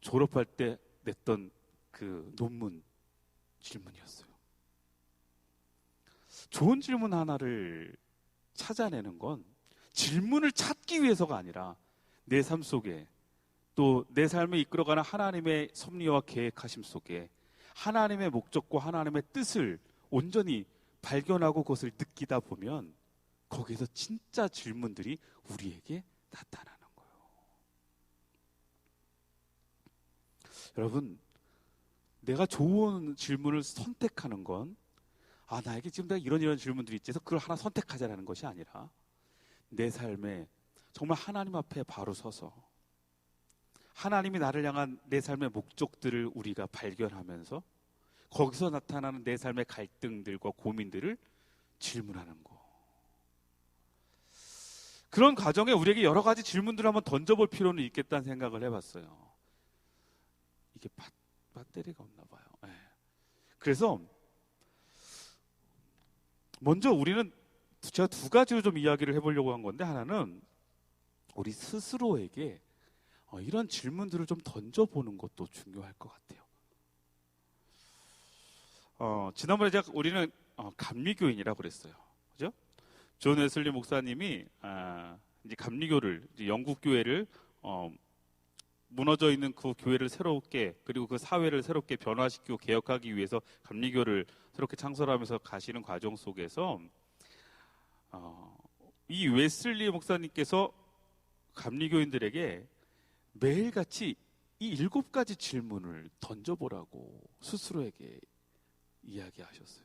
졸업할 때 냈던 그 논문 질문이었어요. 좋은 질문 하나를 찾아내는 건 질문을 찾기 위해서가 아니라 내 삶 속에, 또 내 삶을 이끌어가는 하나님의 섭리와 계획하심 속에 하나님의 목적과 하나님의 뜻을 온전히 발견하고 그것을 느끼다 보면 거기에서 진짜 질문들이 우리에게 나타나는 거예요. 여러분, 내가 좋은 질문을 선택하는 건 나에게 지금 내가 이런 질문들이 있지 해서 그걸 하나 선택하자라는 것이 아니라 내 삶에 정말 하나님 앞에 바로 서서 하나님이 나를 향한 내 삶의 목적들을 우리가 발견하면서 거기서 나타나는 내 삶의 갈등들과 고민들을 질문하는 거. 그런 과정에 우리에게 여러 가지 질문들을 한번 던져볼 필요는 있겠다는 생각을 해봤어요. 이게 배터리가 없나 봐요. 네. 그래서 먼저 우리는 제가 2가지로 좀 이야기를 해보려고 한 건데, 하나는 우리 스스로에게 이런 질문들을 좀 던져보는 것도 중요할 것 같아요. 지난번에 우리는 감리교인이라고 그랬어요. 그죠? 존 웨슬리 목사님이 이제 감리교를, 이제 영국 교회를 무너져 있는 그 교회를 새롭게, 그리고 그 사회를 새롭게 변화시키고 개혁하기 위해서 감리교를 새롭게 창설하면서 가시는 과정 속에서 이 웨슬리 목사님께서 감리교인들에게 매일같이 이 7가지 질문을 던져보라고 스스로에게 이야기하셨어요.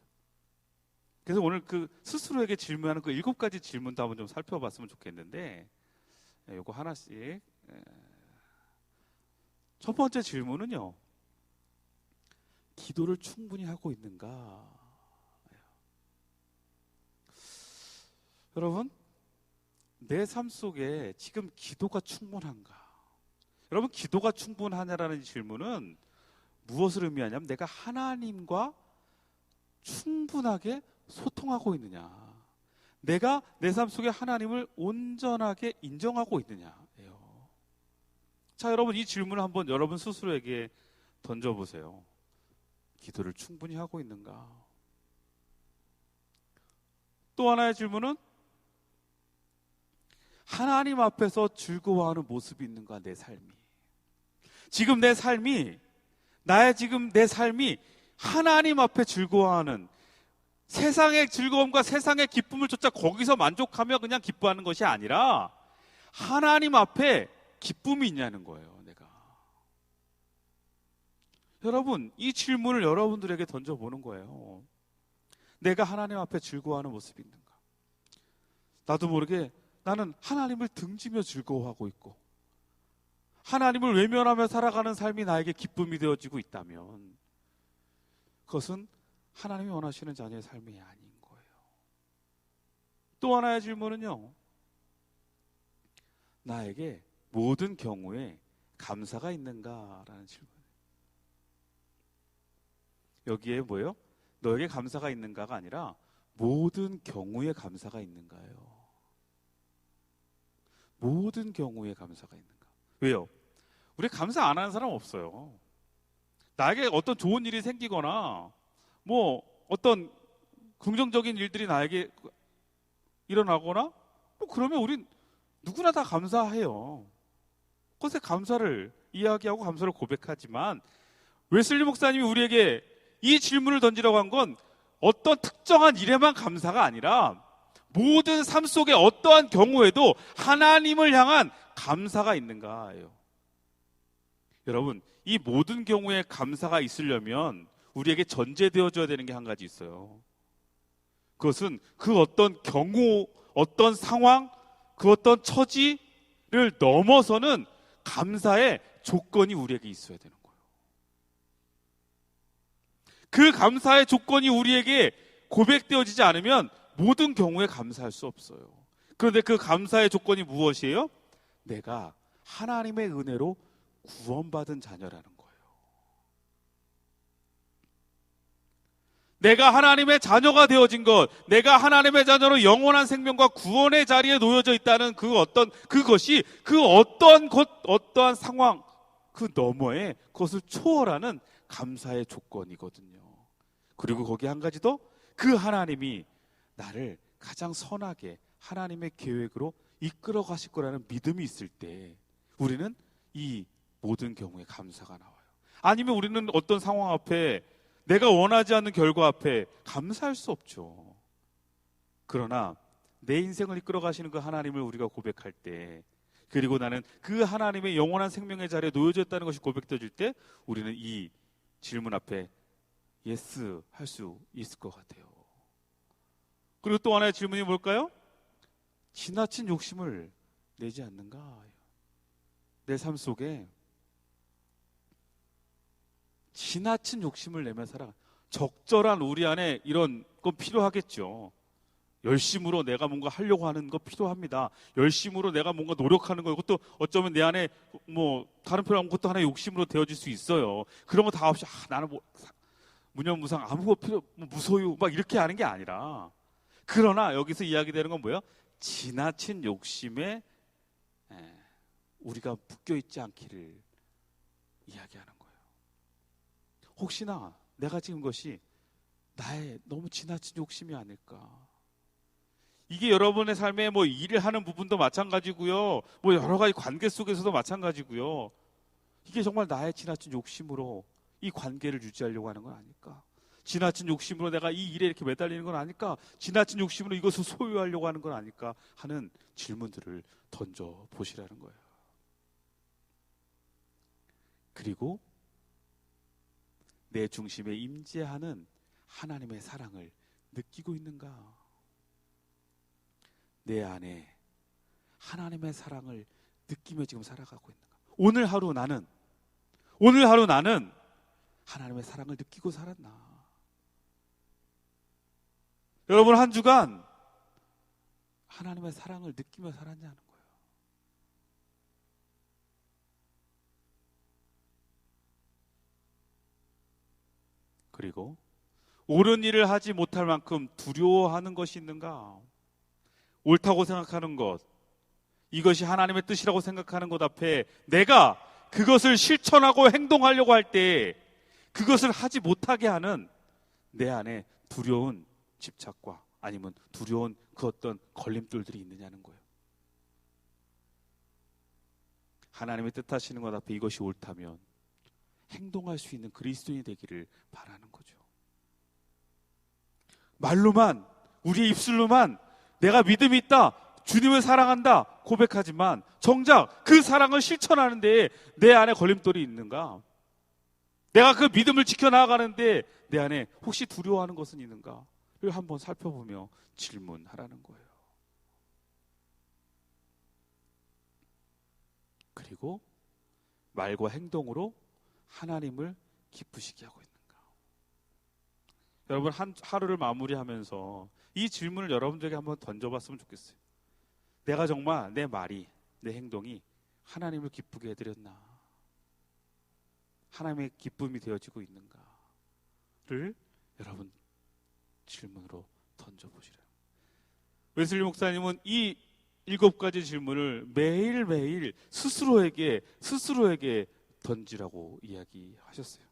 그래서 오늘 그 스스로에게 질문하는 그 7가지 질문도 한번 좀 살펴봤으면 좋겠는데, 요거 하나씩. 첫 번째 질문은요, 기도를 충분히 하고 있는가? 여러분, 내 삶 속에 지금 기도가 충분한가? 여러분, 기도가 충분하냐라는 질문은 무엇을 의미하냐면 내가 하나님과 충분하게 소통하고 있느냐, 내가 내 삶 속에 하나님을 온전하게 인정하고 있느냐예요. 자, 여러분, 이 질문을 한번 여러분 스스로에게 던져보세요. 기도를 충분히 하고 있는가? 또 하나의 질문은 하나님 앞에서 즐거워하는 모습이 있는가? 내 삶이, 지금 내 삶이, 내 삶이 하나님 앞에 즐거워하는, 세상의 즐거움과 세상의 기쁨을 쫓아 거기서 만족하며 그냥 기뻐하는 것이 아니라 하나님 앞에 기쁨이 있냐는 거예요. 내가, 여러분, 이 질문을 여러분들에게 던져보는 거예요. 내가 하나님 앞에 즐거워하는 모습이 있는가? 나도 모르게 나는 하나님을 등지며 즐거워하고 있고 하나님을 외면하며 살아가는 삶이 나에게 기쁨이 되어지고 있다면 그것은 하나님이 원하시는 자녀의 삶이 아닌 거예요. 또 하나의 질문은요, 나에게 모든 경우에 감사가 있는가라는 질문이에요. 여기에 뭐예요? 너에게 감사가 있는가가 아니라 모든 경우에 감사가 있는가예요. 모든 경우에 감사가 있는가? 왜요? 우리 감사 안 하는 사람 없어요. 나에게 어떤 좋은 일이 생기거나 뭐 어떤 긍정적인 일들이 나에게 일어나거나 뭐 그러면 우린 누구나 다 감사해요. 그것에 감사를 이야기하고 감사를 고백하지만 웨슬리 목사님이 우리에게 이 질문을 던지라고 한 건 어떤 특정한 일에만 감사가 아니라 모든 삶 속에 어떠한 경우에도 하나님을 향한 감사가 있는가예요. 여러분, 이 모든 경우에 감사가 있으려면 우리에게 전제되어줘야 되는 게 한 가지 있어요. 그것은 그 어떤 경우, 어떤 상황, 그 어떤 처지를 넘어서는 감사의 조건이 우리에게 있어야 되는 거예요. 그 감사의 조건이 우리에게 고백되어지지 않으면 모든 경우에 감사할 수 없어요. 그런데 그 감사의 조건이 무엇이에요? 내가 하나님의 은혜로 구원받은 자녀라는 거예요. 내가 하나님의 자녀가 되어진 것, 내가 하나님의 자녀로 영원한 생명과 구원의 자리에 놓여져 있다는 그것이 그 어떠한 상황, 그 너머에 그것을 초월하는 감사의 조건이거든요. 그리고 거기 한 가지 더, 그 하나님이 나를 가장 선하게 하나님의 계획으로 이끌어 가실 거라는 믿음이 있을 때 우리는 이 모든 경우에 감사가 나와요. 아니면 우리는 어떤 상황 앞에 내가 원하지 않는 결과 앞에 감사할 수 없죠. 그러나 내 인생을 이끌어 가시는 그 하나님을 우리가 고백할 때, 그리고 나는 그 하나님의 영원한 생명의 자리에 놓여져 있다는 것이 고백되어질 때 우리는 이 질문 앞에 예스 할 수 있을 것 같아요. 그리고 또 하나의 질문이 뭘까요? 지나친 욕심을 내지 않는가? 내 삶 속에 지나친 욕심을 내며 살아. 적절한 우리 안에 이런 건 필요하겠죠. 열심으로 내가 뭔가 하려고 하는 거 필요합니다. 열심으로 내가 뭔가 노력하는 거, 이것도 어쩌면 내 안에 뭐 다른 표현하면 그것도 하나의 욕심으로 되어질 수 있어요. 그런 거 다 없이 나는 뭐 무념무상 아무것도 필요 뭐 무소유 막 이렇게 하는 게 아니라, 그러나 여기서 이야기되는 건 뭐예요? 지나친 욕심에 우리가 묶여 있지 않기를 이야기하는 거예요. 혹시나 내가 지금 것이 나의 너무 지나친 욕심이 아닐까? 이게 여러분의 삶에 뭐 일을 하는 부분도 마찬가지고요. 뭐 여러 가지 관계 속에서도 마찬가지고요. 이게 정말 나의 지나친 욕심으로 이 관계를 유지하려고 하는 건 아닐까? 지나친 욕심으로 내가 이 일에 이렇게 매달리는 건 아닐까? 지나친 욕심으로 이것을 소유하려고 하는 건 아닐까? 하는 질문들을 던져 보시라는 거예요. 그리고 내 중심에 임재하는 하나님의 사랑을 느끼고 있는가? 내 안에 하나님의 사랑을 느끼며 지금 살아가고 있는가? 오늘 하루 나는 하나님의 사랑을 느끼고 살았나? 여러분, 한 주간 하나님의 사랑을 느끼며 살았냐는 거예요. 그리고 옳은 일을 하지 못할 만큼 두려워하는 것이 있는가? 옳다고 생각하는 것, 이것이 하나님의 뜻이라고 생각하는 것 앞에 내가 그것을 실천하고 행동하려고 할 때 그것을 하지 못하게 하는 내 안에 두려운 집착과 아니면 두려운 그 어떤 걸림돌들이 있느냐는 거예요. 하나님의 뜻하시는 것 앞에 이것이 옳다면 행동할 수 있는 그리스도인이 되기를 바라는 거죠. 말로만, 우리의 입술로만 내가 믿음이 있다, 주님을 사랑한다 고백하지만 정작 그 사랑을 실천하는 데에 내 안에 걸림돌이 있는가? 내가 그 믿음을 지켜나가는데 내 안에 혹시 두려워하는 것은 있는가를 한번 살펴보며 질문하라는 거예요. 그리고 말과 행동으로 하나님을 기쁘시게 하고 있는가? 여러분, 하루를 마무리하면서 이 질문을 여러분들에게 한번 던져봤으면 좋겠어요. 내가 정말 내 말이, 내 행동이 하나님을 기쁘게 해드렸나? 하나님의 기쁨이 되어지고 있는가를 여러분 질문으로 던져보시래요. 웨슬리 목사님은 이 7가지 질문을 매일매일 스스로에게 던지라고 이야기하셨어요.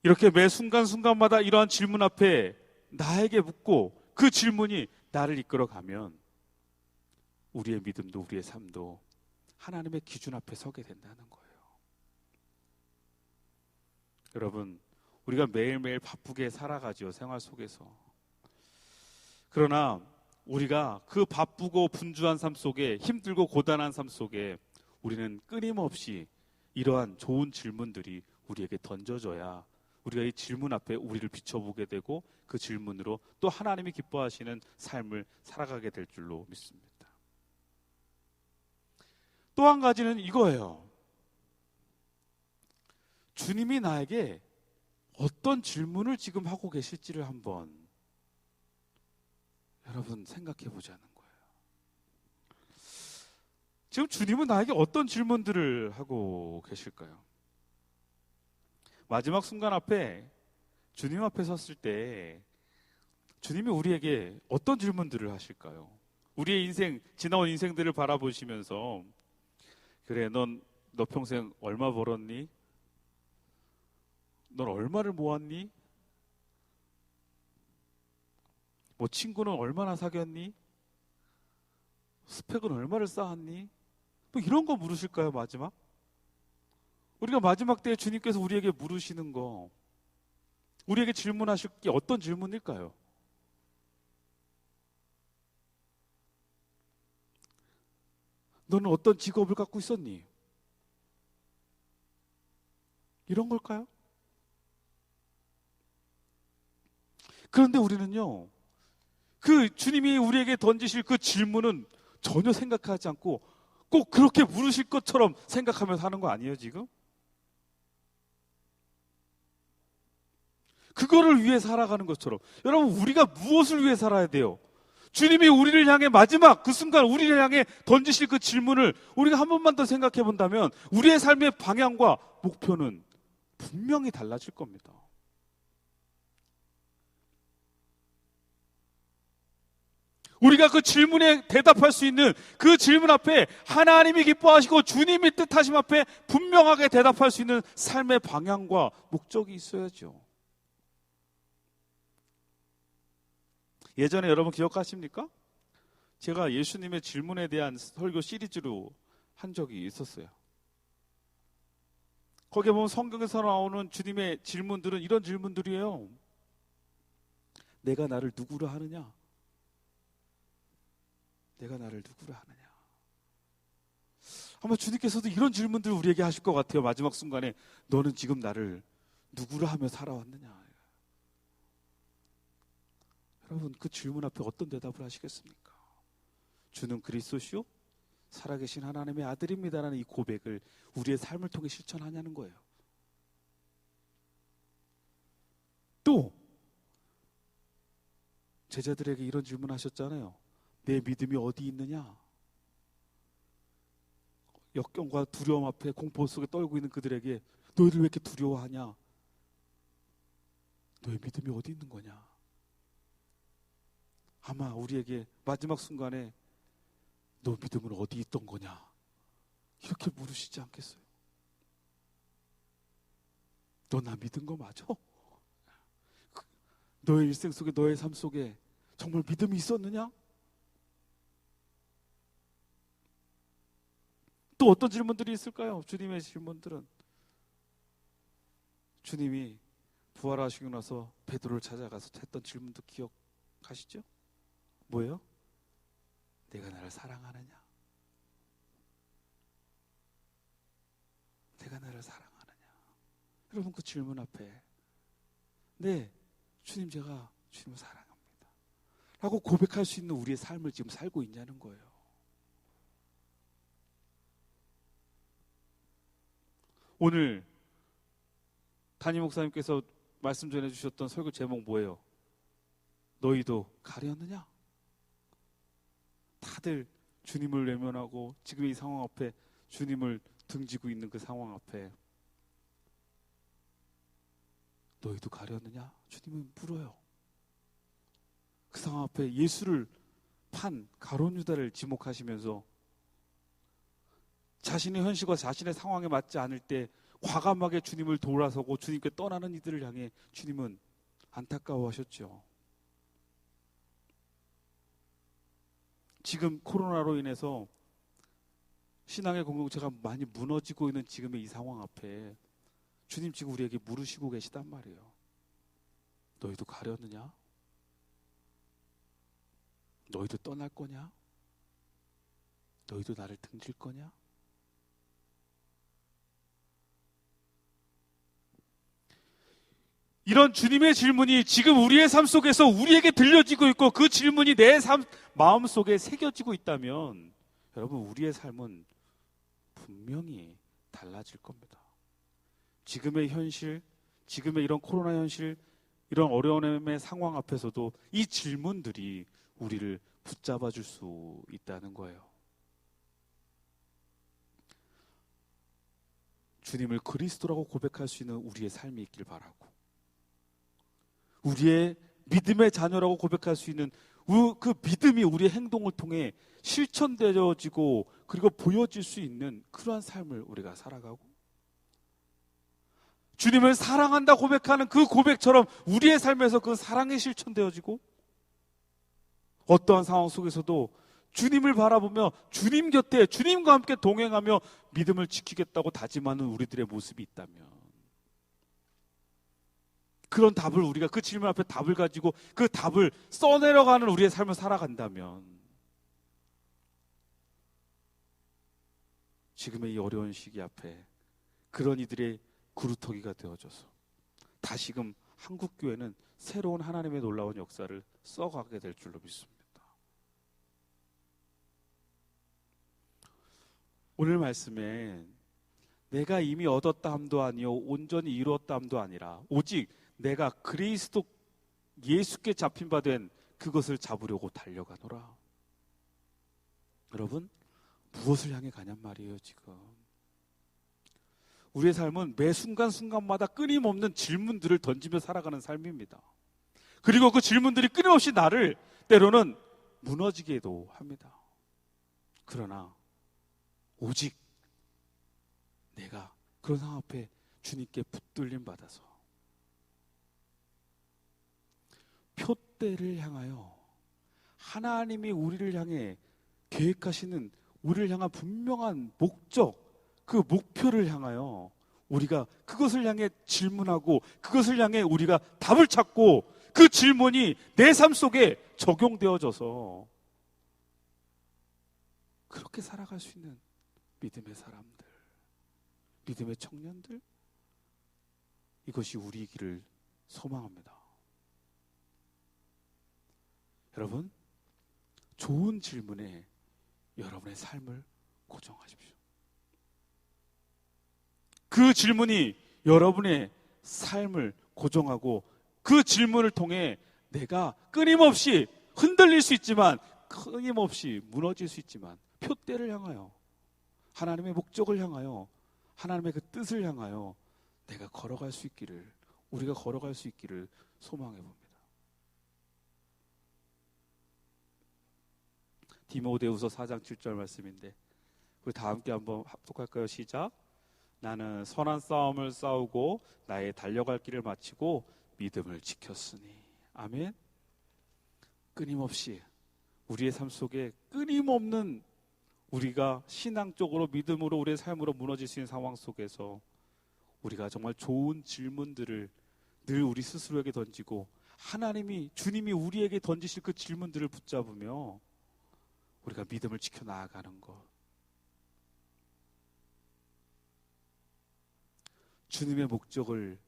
이렇게 매 순간순간마다 이러한 질문 앞에 나에게 묻고 그 질문이 나를 이끌어가면 우리의 믿음도 우리의 삶도 하나님의 기준 앞에 서게 된다는 거예요. 여러분, 우리가 매일매일 바쁘게 살아가죠, 생활 속에서. 그러나 우리가 그 바쁘고 분주한 삶 속에, 힘들고 고단한 삶 속에 우리는 끊임없이 이러한 좋은 질문들이 우리에게 던져져야 우리가 이 질문 앞에 우리를 비춰보게 되고 그 질문으로 또 하나님이 기뻐하시는 삶을 살아가게 될 줄로 믿습니다. 또 한 가지는 이거예요. 주님이 나에게 어떤 질문을 지금 하고 계실지를 한번 여러분 생각해 보자는 거예요. 지금 주님은 나에게 어떤 질문들을 하고 계실까요? 마지막 순간 앞에 주님 앞에 섰을 때 주님이 우리에게 어떤 질문들을 하실까요? 우리의 인생, 지나온 인생들을 바라보시면서 그래, 너 평생 얼마 벌었니? 넌 얼마를 모았니? 뭐 친구는 얼마나 사귀었니? 스펙은 얼마를 쌓았니? 뭐 이런 거 물으실까요, 마지막? 우리가 마지막 때에 주님께서 우리에게 물으시는 거, 우리에게 질문하실 게 어떤 질문일까요? 너는 어떤 직업을 갖고 있었니? 이런 걸까요? 그런데 우리는요, 그 주님이 우리에게 던지실 그 질문은 전혀 생각하지 않고 꼭 그렇게 물으실 것처럼 생각하면서 하는 거 아니에요, 지금? 그거를 위해 살아가는 것처럼. 여러분, 우리가 무엇을 위해 살아야 돼요? 주님이 우리를 향해 마지막 그 순간 우리를 향해 던지실 그 질문을 우리가 한 번만 더 생각해 본다면 우리의 삶의 방향과 목표는 분명히 달라질 겁니다. 우리가 그 질문에 대답할 수 있는 그 질문 앞에 하나님이 기뻐하시고 주님이 뜻하심 앞에 분명하게 대답할 수 있는 삶의 방향과 목적이 있어야죠. 예전에 여러분 기억하십니까? 제가 예수님의 질문에 대한 설교 시리즈로 한 적이 있었어요. 거기에 보면 성경에서 나오는 주님의 질문들은 이런 질문들이에요. 내가 나를 누구로 하느냐? 내가 나를 누구로 하느냐? 아마 주님께서도 이런 질문들을 우리에게 하실 것 같아요. 마지막 순간에 너는 지금 나를 누구로 하며 살아왔느냐? 여러분, 그 질문 앞에 어떤 대답을 하시겠습니까? 주는 그리스도시요 살아계신 하나님의 아들입니다라는 이 고백을 우리의 삶을 통해 실천하냐는 거예요. 또 제자들에게 이런 질문하셨잖아요. 내 믿음이 어디 있느냐? 역경과 두려움 앞에 공포 속에 떨고 있는 그들에게 너희들 왜 이렇게 두려워하냐? 너의 믿음이 어디 있는 거냐? 아마 우리에게 마지막 순간에 너 믿음은 어디 있던 거냐? 이렇게 물으시지 않겠어요? 너 나 믿은 거 맞아? 너의 일생 속에, 너의 삶 속에 정말 믿음이 있었느냐? 또 어떤 질문들이 있을까요? 주님의 질문들은 주님이 부활하시고 나서 베드로를 찾아가서 했던 질문도 기억하시죠? 뭐예요? 내가 나를 사랑하느냐? 내가 나를 사랑하느냐? 여러분, 그 질문 앞에 네, 주님, 제가 주님을 사랑합니다 라고 고백할 수 있는 우리의 삶을 지금 살고 있냐는 거예요. 오늘 담임 목사님께서 말씀 전해주셨던 설교 제목 뭐예요? 너희도 가려느냐? 다들 주님을 외면하고 지금 이 상황 앞에 주님을 등지고 있는 그 상황 앞에 너희도 가려느냐? 주님은 물어요. 그 상황 앞에 예수를 판 가룟 유다를 지목하시면서 자신의 현실과 자신의 상황에 맞지 않을 때 과감하게 주님을 돌아서고 주님께 떠나는 이들을 향해 주님은 안타까워하셨죠. 지금 코로나로 인해서 신앙의 공동체가 많이 무너지고 있는 지금의 이 상황 앞에 주님 지금 우리에게 물으시고 계시단 말이에요. 너희도 가려느냐? 너희도 떠날 거냐? 너희도 나를 등질 거냐? 이런 주님의 질문이 지금 우리의 삶 속에서 우리에게 들려지고 있고 그 질문이 내 마음 속에 새겨지고 있다면 여러분 우리의 삶은 분명히 달라질 겁니다. 지금의 현실, 지금의 이런 코로나 현실, 이런 어려움의 상황 앞에서도 이 질문들이 우리를 붙잡아 줄 수 있다는 거예요. 주님을 그리스도라고 고백할 수 있는 우리의 삶이 있길 바라고, 우리의 믿음의 자녀라고 고백할 수 있는 그 믿음이 우리의 행동을 통해 실천되어지고 그리고 보여질 수 있는 그러한 삶을 우리가 살아가고, 주님을 사랑한다 고백하는 그 고백처럼 우리의 삶에서 그 사랑이 실천되어지고, 어떠한 상황 속에서도 주님을 바라보며 주님 곁에 주님과 함께 동행하며 믿음을 지키겠다고 다짐하는 우리들의 모습이 있다면, 그런 답을 우리가 그 질문 앞에 답을 가지고 그 답을 써내려가는 우리의 삶을 살아간다면, 지금의 이 어려운 시기 앞에 그런 이들의 구루터기가 되어져서 다시금 한국교회는 새로운 하나님의 놀라운 역사를 써가게 될 줄로 믿습니다. 오늘 말씀에 내가 이미 얻었다 함도 아니요 온전히 이루었다 함도 아니라 오직 내가 그리스도 예수께 잡힌 바 된 그것을 잡으려고 달려가노라. 여러분, 무엇을 향해 가냔 말이에요. 지금 우리의 삶은 매 순간순간마다 끊임없는 질문들을 던지며 살아가는 삶입니다. 그리고 그 질문들이 끊임없이 나를 때로는 무너지게도 합니다. 그러나 오직 내가 그런 상황 앞에 주님께 붙들림 받아서 표대를 향하여 하나님이 우리를 향해 계획하시는 우리를 향한 분명한 목적, 그 목표를 향하여 우리가 그것을 향해 질문하고 그것을 향해 우리가 답을 찾고 그 질문이 내 삶 속에 적용되어져서 그렇게 살아갈 수 있는 믿음의 사람들, 믿음의 청년들, 이것이 우리이기를 소망합니다. 여러분, 좋은 질문에 여러분의 삶을 고정하십시오. 그 질문이 여러분의 삶을 고정하고 그 질문을 통해 내가 끊임없이 흔들릴 수 있지만 끊임없이 무너질 수 있지만 표대를 향하여 하나님의 목적을 향하여 하나님의 그 뜻을 향하여 내가 걸어갈 수 있기를, 우리가 걸어갈 수 있기를 소망해 봅니다. 디모데후서 4장 7절 말씀인데 우리 다 함께 한번 합독할까요? 시작. 나는 선한 싸움을 싸우고 나의 달려갈 길을 마치고 믿음을 지켰으니. 아멘. 끊임없이 우리의 삶 속에 끊임없는 우리가 신앙적으로 믿음으로 우리의 삶으로 무너질 수 있는 상황 속에서 우리가 정말 좋은 질문들을 늘 우리 스스로에게 던지고 하나님이, 주님이 우리에게 던지실 그 질문들을 붙잡으며 우리가 믿음을 지켜나가는 것, 주님의 목적을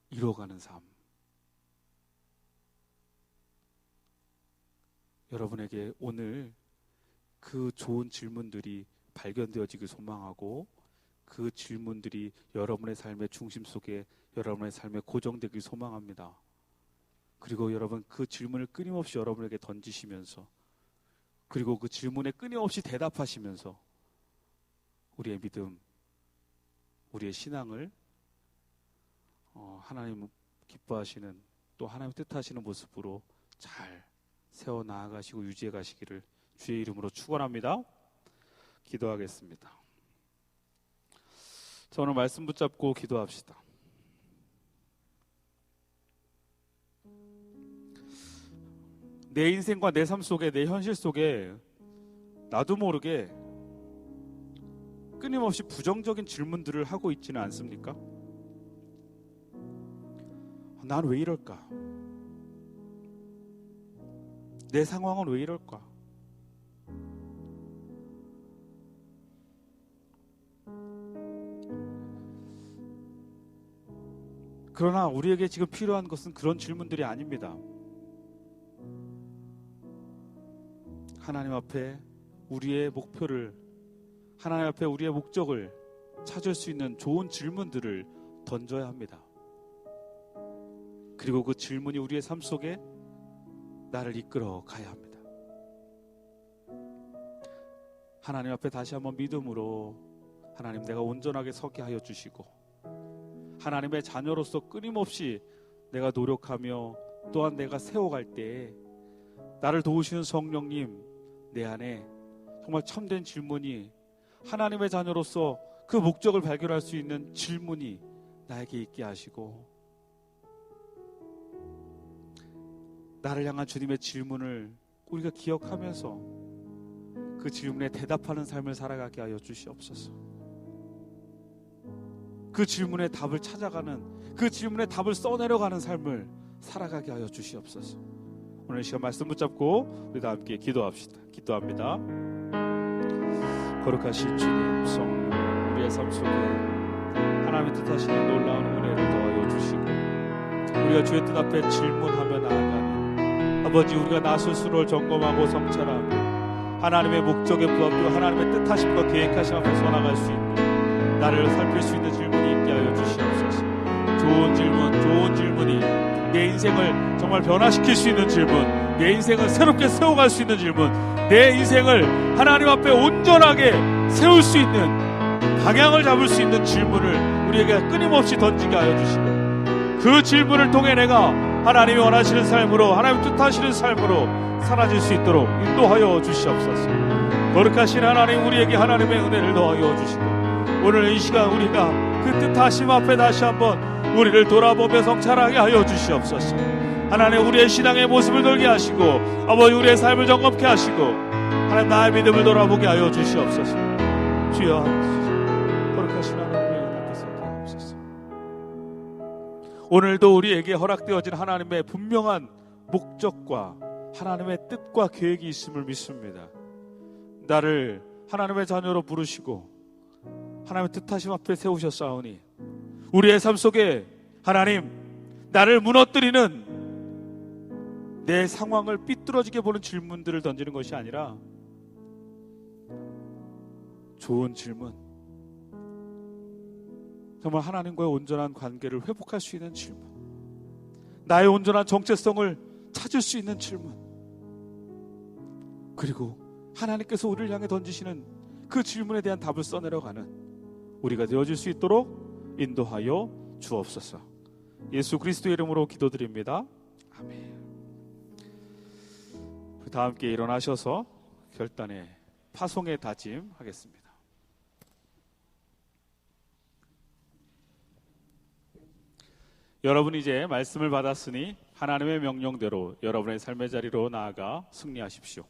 이루어가는 삶, 여러분에게 오늘 그 좋은 질문들이 발견되어지길 소망하고 그 질문들이 여러분의 삶의 중심 속에 여러분의 삶에 고정되길 소망합니다. 그리고 여러분 그 질문을 끊임없이 여러분에게 던지시면서 그리고 그 질문에 끊임없이 대답하시면서 우리의 믿음, 우리의 신앙을 하나님 기뻐하시는 또 하나님 뜻하시는 모습으로 잘 세워 나아가시고 유지해 가시기를 주의 이름으로 축원합니다. 기도하겠습니다. 자, 오늘 말씀 붙잡고 기도합시다. 내 인생과 내 삶 속에, 내 현실 속에 나도 모르게 끊임없이 부정적인 질문들을 하고 있지는 않습니까? 난 왜 이럴까? 내 상황은 왜 이럴까? 그러나 우리에게 지금 필요한 것은 그런 질문들이 아닙니다. 하나님 앞에 우리의 목표를, 하나님 앞에 우리의 목적을 찾을 수 있는 좋은 질문들을 던져야 합니다. 그리고 그 질문이 우리의 삶 속에 나를 이끌어 가야 합니다. 하나님 앞에 다시 한번 믿음으로 하나님, 내가 온전하게 서게 하여 주시고 하나님의 자녀로서 끊임없이 내가 노력하며 또한 내가 세워갈 때에 나를 도우시는 성령님, 내 안에 정말 참된 질문이, 하나님의 자녀로서 그 목적을 발견할 수 있는 질문이 나에게 있게 하시고, 나를 향한 주님의 질문을 우리가 기억하면서 그 질문에 대답하는 삶을 살아가게 하여 주시옵소서. 그 질문에 답을 찾아가는, 그 질문에 답을 써내려가는 삶을 살아가게 하여 주시옵소서. 오늘 시간 말씀 붙잡고 우리 다 함께 기도합시다. 기도합니다. 거룩하신 주님, 성령, 우리의 삶 속에 하나님의 뜻하시는 놀라운 은혜를 더하여 주시고, 우리가 주의 뜻 앞에 질문하며 나아가는 아버지, 우리가 나 스스로를 점검하고 성찰하며 하나님의 목적에 부합되고 하나님의 뜻하심과 계획하심 앞에 서나갈 수 있는, 나를 살필 수 있는 질문이 있게 하여 주시옵소서. 좋은 질문, 좋은 질문이 내 인생을 정말 변화시킬 수 있는 질문, 내 인생을 새롭게 세워갈 수 있는 질문, 내 인생을 하나님 앞에 온전하게 세울 수 있는, 방향을 잡을 수 있는 질문을 우리에게 끊임없이 던지게 하여 주시고, 그 질문을 통해 내가 하나님이 원하시는 삶으로, 하나님 뜻하시는 삶으로 살아질 수 있도록 인도하여 주시옵소서. 거룩하신 하나님, 우리에게 하나님의 은혜를 더하여 주시고, 오늘 이 시간 우리가 그 뜻하심 앞에 다시 한번 우리를 돌아보며 성찰하게 하여 주시옵소서. 하나님, 우리의 신앙의 모습을 돌게 하시고, 아버지, 우리의 삶을 점검케 하시고, 하나님, 나의 믿음을 돌아보게 하여 주시옵소서. 주여, 거룩하신 하나님의 은혜 앞에 서게 하옵소서. 오늘도 우리에게 허락되어진 하나님의 분명한 목적과 하나님의 뜻과 계획이 있음을 믿습니다. 나를 하나님의 자녀로 부르시고 하나님의 뜻하심 앞에 세우셨사오니, 우리의 삶 속에 하나님, 나를 무너뜨리는 내 상황을 삐뚤어지게 보는 질문들을 던지는 것이 아니라 좋은 질문, 정말 하나님과의 온전한 관계를 회복할 수 있는 질문, 나의 온전한 정체성을 찾을 수 있는 질문, 그리고 하나님께서 우리를 향해 던지시는 그 질문에 대한 답을 써내려가는 우리가 되어질 수 있도록 인도하여 주옵소서. 예수 그리스도의 이름으로 기도드립니다. 아멘. 다 함께 일어나셔서 결단의 파송의 다짐 하겠습니다. 여러분, 이제 말씀을 받았으니 하나님의 명령대로 여러분의 삶의 자리로 나아가 승리하십시오.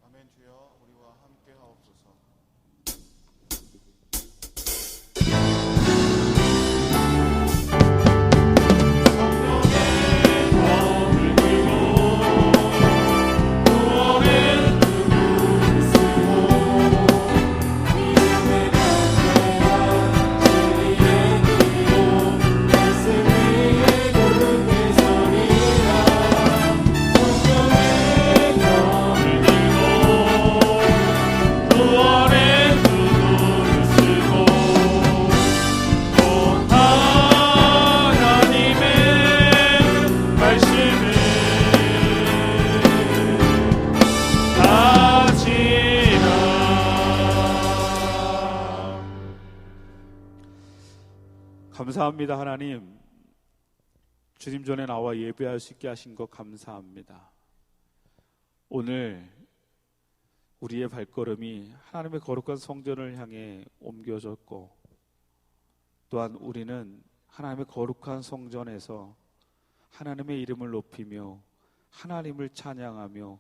아멘. 주여, 우리와 함께 하옵소서. 감사합니다. 하나님, 주님 전에 나와 예배할 수 있게 하신 것 감사합니다. 오늘 우리의 발걸음이 하나님의 거룩한 성전을 향해 옮겨졌고, 또한 우리는 하나님의 거룩한 성전에서 하나님의 이름을 높이며 하나님을 찬양하며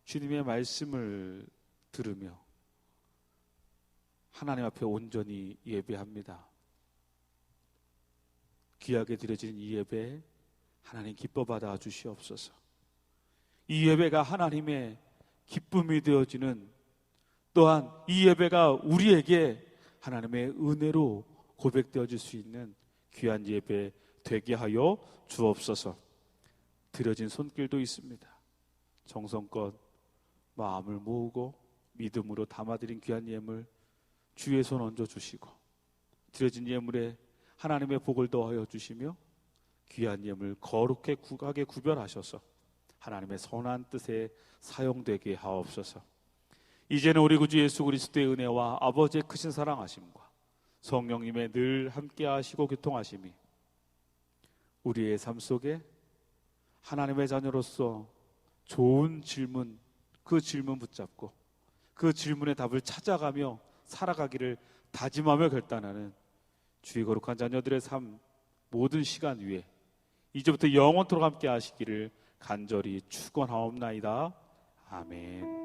주님의 말씀을 들으며 하나님 앞에 온전히 예배합니다. 귀하게 드려진 이 예배 하나님 기뻐 받아 주시옵소서. 이 예배가 하나님의 기쁨이 되어지는, 또한 이 예배가 우리에게 하나님의 은혜로 고백되어질 수 있는 귀한 예배 되게 하여 주옵소서. 드려진 손길도 있습니다. 정성껏 마음을 모으고 믿음으로 담아드린 귀한 예물 주의 손 얹어 주시고, 드려진 예물에 하나님의 복을 더하여 주시며 귀한 예물 거룩하게 구별하셔서 하나님의 선한 뜻에 사용되게 하옵소서. 이제는 우리 구주 예수 그리스도의 은혜와 아버지의 크신 사랑하심과 성령님의 늘 함께 하시고 교통하심이 우리의 삶 속에 하나님의 자녀로서 좋은 질문, 그 질문 붙잡고 그 질문의 답을 찾아가며 살아가기를 다짐하며 결단하는 주의 거룩한 자녀들의 삶 모든 시간 위에 이제부터 영원토록 함께 하시기를 간절히 축원하옵나이다. 아멘.